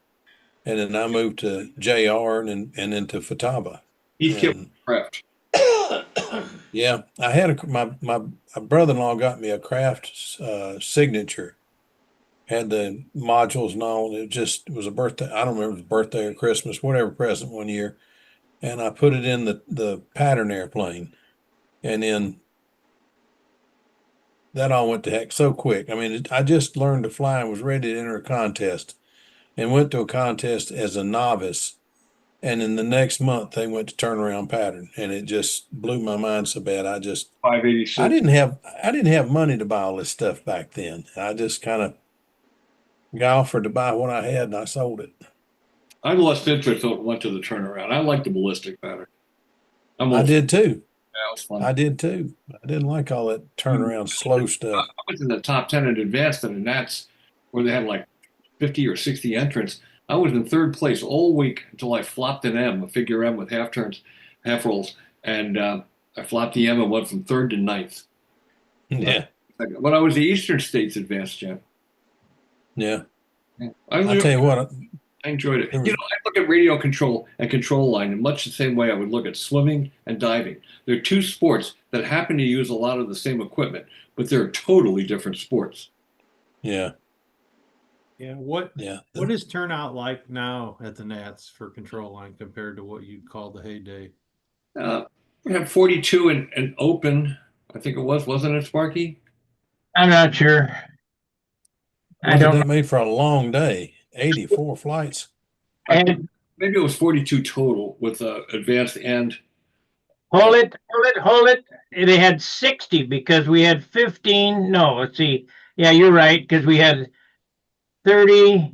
and then I moved to JR and then to Fataba. Heath kit craft. Yeah, I had my brother-in-law got me a craft signature, had the modules and all. It was a birthday. I don't remember if it was birthday or Christmas, whatever present one year. And I put it in the pattern airplane. And then that all went to heck so quick. I mean, I just learned to fly and was ready to enter a contest and went to a contest as a novice. And in the next month, they went to turnaround pattern, and it just blew my mind so bad. I 586. didn't have money to buy all this stuff back then. I just kind of got offered to buy what I had, and I sold it. I lost interest when it went to the turnaround. I like the ballistic pattern. I'm I old. did too. Yeah, it was fun. I did too. I didn't like all that turnaround slow stuff. I was in the top 10 at advanced, and that's where they had like 50 or 60 entrants. I was in third place all week until I flopped an M, a figure M with half turns, half rolls, and I flopped the M and went from third to ninth. Yeah, But I was the Eastern States advanced champ. yeah. I tell you what, enjoyed it. There was- You know, I look at radio control and control line in much the same way I would look at swimming and diving. They're two sports that happen to use a lot of the same equipment, but they're totally different sports. yeah, Yeah. What yeah. is turnout like now at the Nats for control line compared to what you'd call the heyday? We have 42 and open. I think it was, wasn't it, Sparky? I'm not sure. I What did don't that mean for a long day? 84 flights. and Maybe it was 42 total with advanced and hold it. They had 60 because we had 15. No, let's see. Yeah, you're right, because we had 30.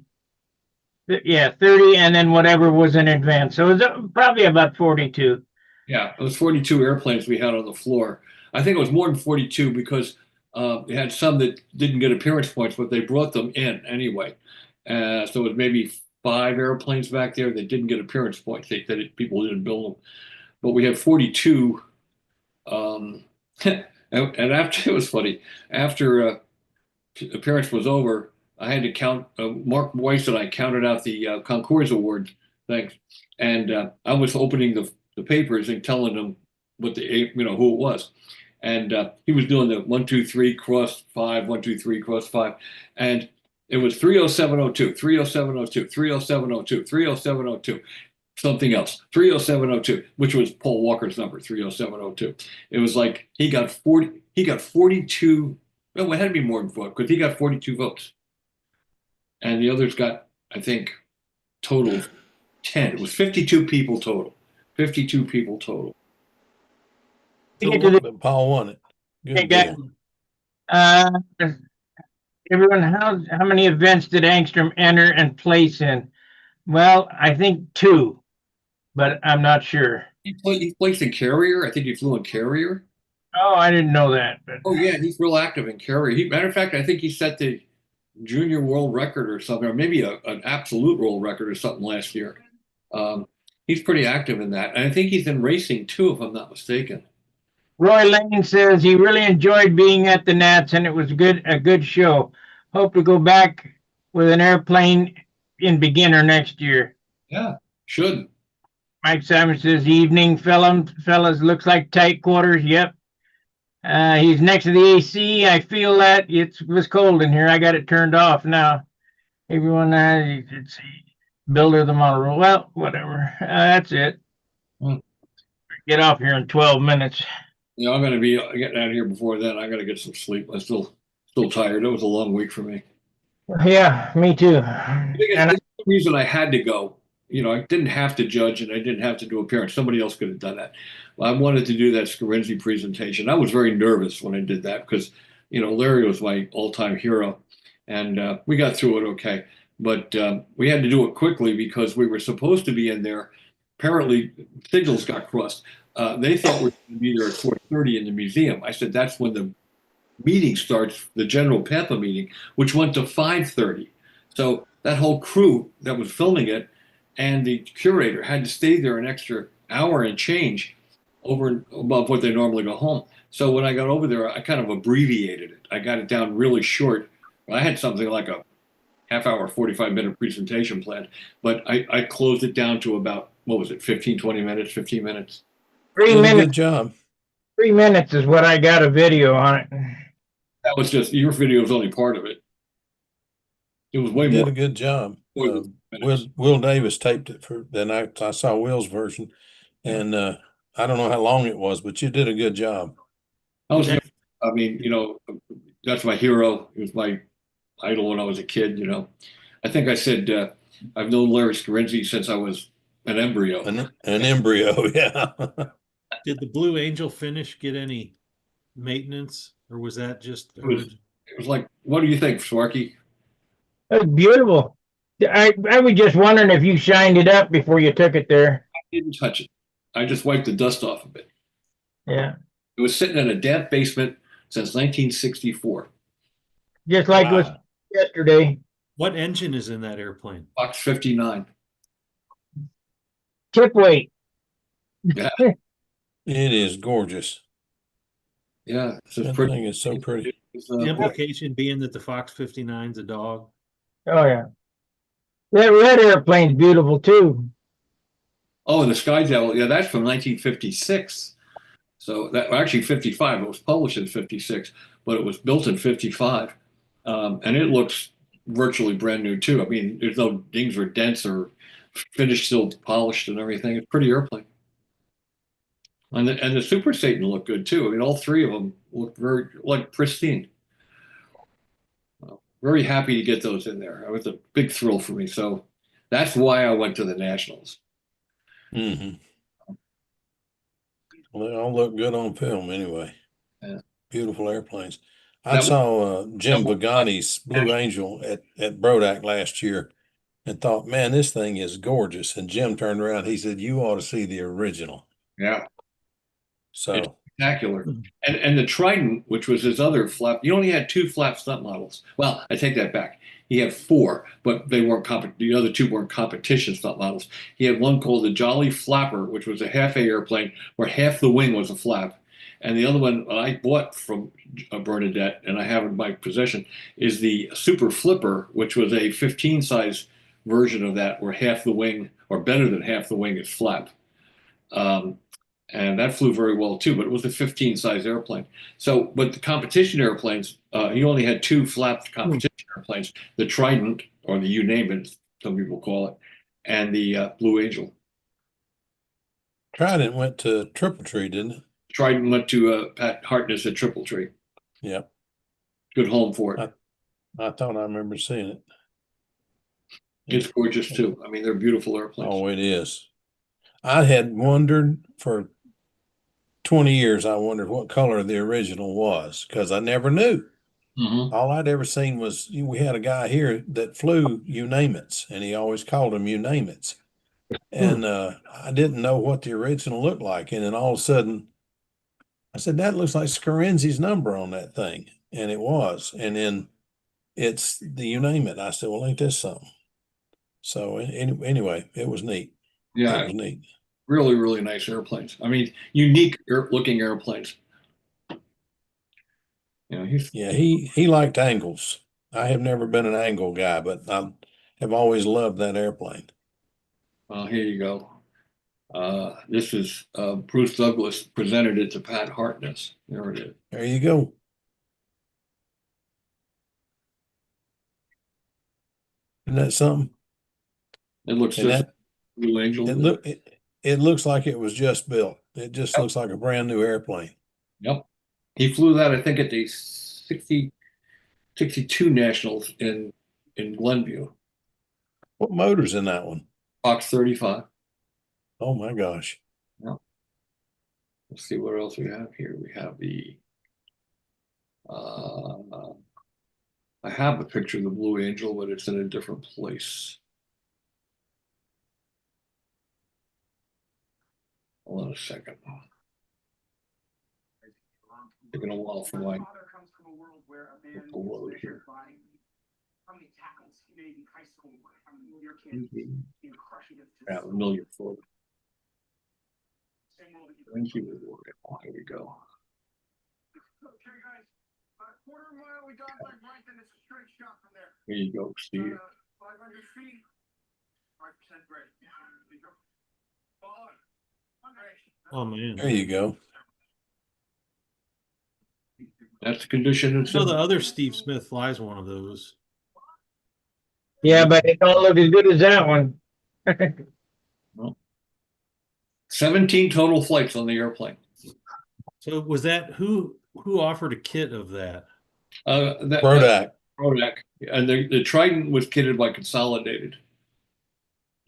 Yeah, 30, and then whatever was in advance. So it was probably about 42. yeah, it was 42 airplanes we had on the floor. I think it was more than 42 because we had some that didn't get appearance points, but they brought them in anyway. So it was maybe 5 airplanes back there that didn't get appearance points. People didn't build them. But we had 42. And after it was funny, after appearance was over, I had to count. Mark Weiss and I counted out the Concours Award things, and I was opening the papers and telling them what who it was, and he was doing the 1 2 3 cross 5, 1 2 3 cross 5, and it was 30702, 30702, 30702, 30702, something else, 30702, which was Paul Walker's number, 30702. It was like he got 42. No, it had to be more than 4 because he got 42 votes. And the others got, I think, total 10. It was 52 people total. 52 people total. To get to the But Paul won it. Hey, Good guys. deal. Everyone, how many events did Angstrom enter and place in? Well, I think 2, but I'm not sure. He placed in Carrier. I think he flew in Carrier. Oh, I didn't know that. But Oh, yeah, he's real active in Carrier. Matter of fact, I think he set the junior world record or something, or maybe an absolute world record or something last year. He's pretty active in that. And I think he's in racing too, if I'm not mistaken. Roy Lane says he really enjoyed being at the Nats and it was a good show. Hope to go back with an airplane in beginner next year. Yeah, should. Mike Simon says, evening, fellas, looks like tight quarters. Yep. He's next to the AC. I feel that it was cold in here. I got it turned off now. Everyone, it's builder of the model. Well, whatever. That's it. Get off here in 12 minutes. I'm going to be getting out of here before then. I got to get some sleep. I'm still tired. It was a long week for me. Yeah, me too. And the reason I had to go, I didn't have to judge and I didn't have to do appearance. Somebody else could have done that. I wanted to do that Scarenzi presentation. I was very nervous when I did that because, Larry was my all-time hero, and we got through it okay. But we had to do it quickly because we were supposed to be in there. Apparently, signals got crossed. They thought we were going to be there at 4:30 in the museum. I said that's when the meeting starts, the general PAPA meeting, which went to 5:30. So that whole crew that was filming it and the curator had to stay there an extra hour and change over and above what they normally go home. So when I got over there, I kind of abbreviated it. I got it down really short. I had something like a half hour, 45-minute presentation planned, but I closed it down to about, 15 minutes. 3 minutes. Good job. 3 minutes is what I got a video on it. That was just, your video was only part of it. It was way Did more. a good job. More than minutes. Will Davis taped it for, then I saw Will's version, and I don't know how long it was, but you did a good job. I was, That- I mean, you know, that's my hero. He was my idol when I was a kid. You know, I think I said I've known Larry Scarinzi since I was an embryo. An embryo, yeah. Did the Blue Angel finish get any maintenance, or was that just It was, original? it was like, what do you think, Swarky? That's beautiful. I was just wondering if you shined it up before you took it there. I didn't touch it. I just wiped the dust off of it. Yeah. It was sitting in a damp basement since 1964. Just like it was Wow. yesterday. What engine is in that airplane? Fox 59. Tip weight. Yeah, It is gorgeous. yeah. This is That pretty. thing is so pretty. It's, The implication being that the Fox 59's a dog. Oh yeah. That red airplane's beautiful too. oh, and the Sky Devil. Yeah, that's from 1956. So that actually 55. It was published in 56, but it was built in 55, and it looks virtually brand new too. I mean, there's no dings or dents or finished, still polished and everything. It's a pretty airplane. And the Super Satan looked good too. I mean, all three of them look very like pristine. Very happy to get those in there. It was a big thrill for me. So that's why I went to the Nationals. Hmm. Well, they all look good on film anyway. Yeah. Beautiful airplanes. I That saw Jim that was- Vagani's Blue Angel at Brodak last year and thought, man, this thing is gorgeous. And Jim turned around, he said, you ought to see the original. Yeah, it's So spectacular. And the Trident, which was his other flap, he only had two flap stunt models. Well, I take that back. He had four, but they weren't the other two weren't competition stunt models. He had one called the Jolly Flapper, which was a half A airplane where half the wing was a flap. And the other one I bought from Bernadette and I have in my possession is the Super Flipper, which was a 15 size version of that where half the wing, or better than half the wing, is flap. Um, and that flew very well too, but it was a 15 size airplane. So, but the competition airplanes, he only had two flapped competition airplanes, the Trident, or the you name it, some people call it, and the Blue Angel. Trident went to Triple Tree, didn't it? Trident went to Pat Hartness at Triple Tree. Yep. Good home for it. I thought I remember seeing it. It's gorgeous too. I mean, they're beautiful airplanes. Oh, it is. I had wondered for 20 years, I wondered what color the original was because I never knew. Mhm. All I'd ever seen was we had a guy here that flew you name it's, and he always called them you name it's. And I didn't know what the original looked like. And then all of a sudden, I said, that looks like Scarenzi's number on that thing. And it was. And then it's the you name it. I said, well, ain't this something? So anyway, it was neat. It Yeah, was neat. really, really nice airplanes. I mean, unique looking airplanes. You know, Yeah, he liked angles. I have never been an angle guy, but I have always loved that airplane. well, here you go. This is Bruce Douglas presented it to Pat Hartness. There it is. There you go. Isn't that something? It looks And just that Blue Angel. it looks like it was just built. It just looks like a brand new airplane. Yep. He flew that, I think, at the 62 Nationals in Glenview. What motor's in that one? Fox 35. Oh my gosh. Let's see what else we have here. We have the I have a picture of the Blue Angel, but it's in a different place. Hold on a second. Taking a while for my load here. Yeah, a million photos. Thank you. Oh, here we go. Okay, guys. Quarter mile, we got like right, then it's a straight shot from there. Here you go, Steve. 500 feet, 5% grade. Oh man. There you go. That's the condition it's So the in. other Steve Smith flies one of those. Yeah, but it don't look as good as that one. 17 total flights on the airplane. So was that who offered a kit of that? That Rodak. Rodak, and the Trident was kitted by Consolidated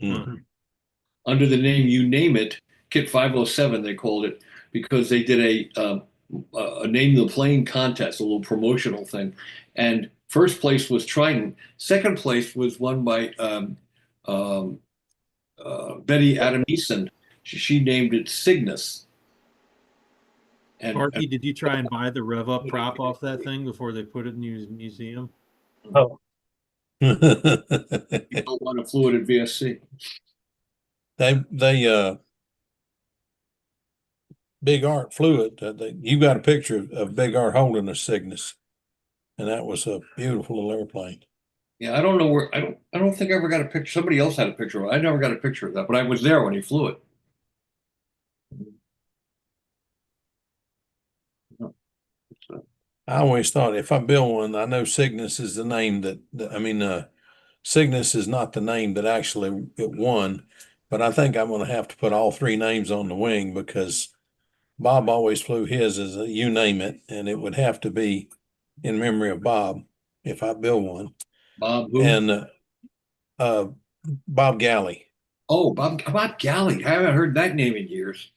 Mhm. under the name You Name It, Kit 507 they called it, because they did a name the plane contest, a little promotional thing, and first place was Trident. Second place was won by um, Betty Adamson. She named it Cygnus. Sparky, did you try and buy the rev up prop off that thing before they put it in your museum? Oh, You don't want to flew it at VSC. they Big Art flew it. You got a picture of Big Art holding a Cygnus, and that was a beautiful little airplane. Yeah, I don't know where I don't think I ever got a picture. Somebody else had a picture of it. I never got a picture of that, but I was there when he flew it. I always thought if I build one, I know Cygnus is the name Cygnus is not the name that actually it won, but I think I'm going to have to put all three names on the wing because Bob always flew his as a You Name It, and it would have to be in memory of Bob if I build one. Bob who? And Bob Galley. Oh, Bob Galley. I haven't heard that name in years.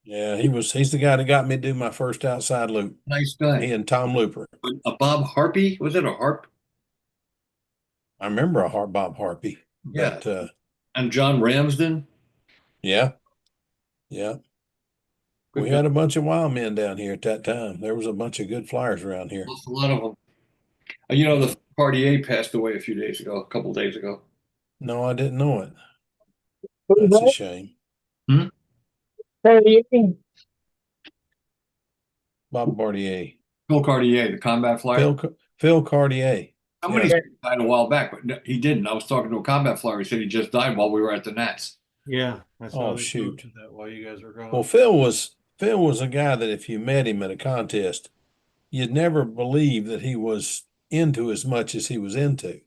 Yeah, he's the guy that got me to do my first outside loop. Nice guy. He and Tom Looper. A Bob Harpy? Was it a harp? I remember Bob Harpy. Yeah. But And John Ramsden? yeah. We had a bunch of wild men down here at that time. There was a bunch of good flyers around here. A lot of them. You know, the Cartier passed away a couple days ago. No, I didn't know it. who's That's a that? shame. Cartier? Bob Bartier. Phil Cartier, the combat flyer. Phil Cartier. Somebody Yeah. died a while back, but no, he didn't. I was talking to a combat flyer. He said he just died while we were at the Nats. Yeah, I saw Oh, they shoot. posted that while you guys were gone. Well, Phil was a guy that if you met him at a contest, you'd never believe that he was into as much as he was into.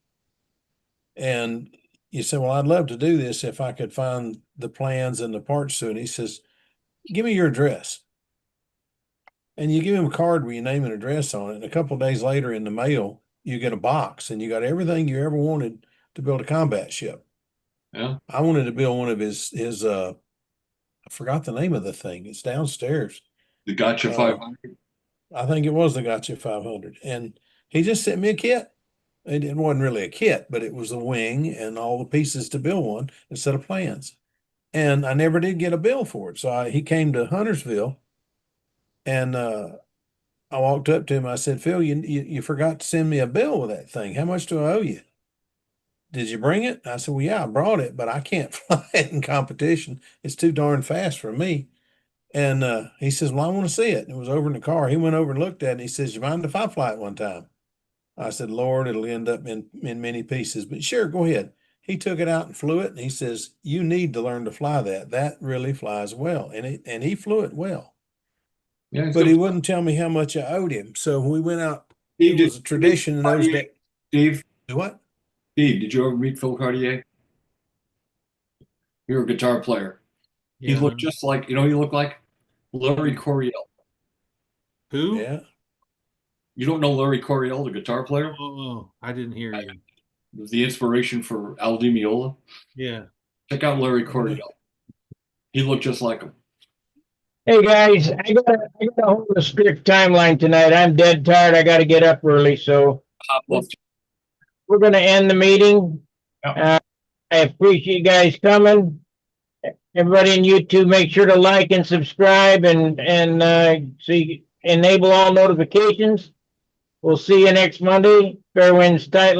And you say, well, I'd love to do this if I could find the plans and the parts to it. And he says, give me your address. And you give him a card where you name and address on it. And a couple of days later in the mail, you get a box and you got everything you ever wanted to build a combat ship. Yeah. I wanted to build one of his I forgot the name of the thing. It's downstairs. The Gotcha 500. I think it was the Gotcha 500. And he just sent me a kit. It wasn't really a kit, but it was a wing and all the pieces to build one instead of plans. And I never did get a bill for it. So he came to Huntersville and I walked up to him. I said, Phil, you forgot to send me a bill with that thing. How much do I owe you? Did you bring it? I said, well, yeah, I brought it, but I can't fly it in competition. It's too darn fast for me. And he says, well, I want to see it. And it was over in the car. He went over and looked at it and he says, you mind if I fly it one time? I said, Lord, it'll end up in many pieces, but sure, go ahead. He took it out and flew it. And he says, you need to learn to fly that. That really flies well. And he flew it well, Yeah, but he wouldn't tell me how much I owed him. So we went out. It was a tradition in those days. Steve, What? Steve, did you ever meet Phil Cartier? You're a guitar player. He Yeah. looked just like, you know, he looked like Larry Coryell. Who? Yeah. You don't know Larry Coryell, the guitar player? Oh, I didn't hear you. It was the inspiration for Al Di Meola. Yeah. Check out Larry Coryell. He looked just like him. Hey guys, I gotta hold a strict timeline tonight. I'm dead tired. I gotta get up early, so we're gonna end the meeting. I appreciate you guys coming. Everybody in YouTube, make sure to like and subscribe and enable all notifications. We'll see you next Monday. Fair winds, tight line.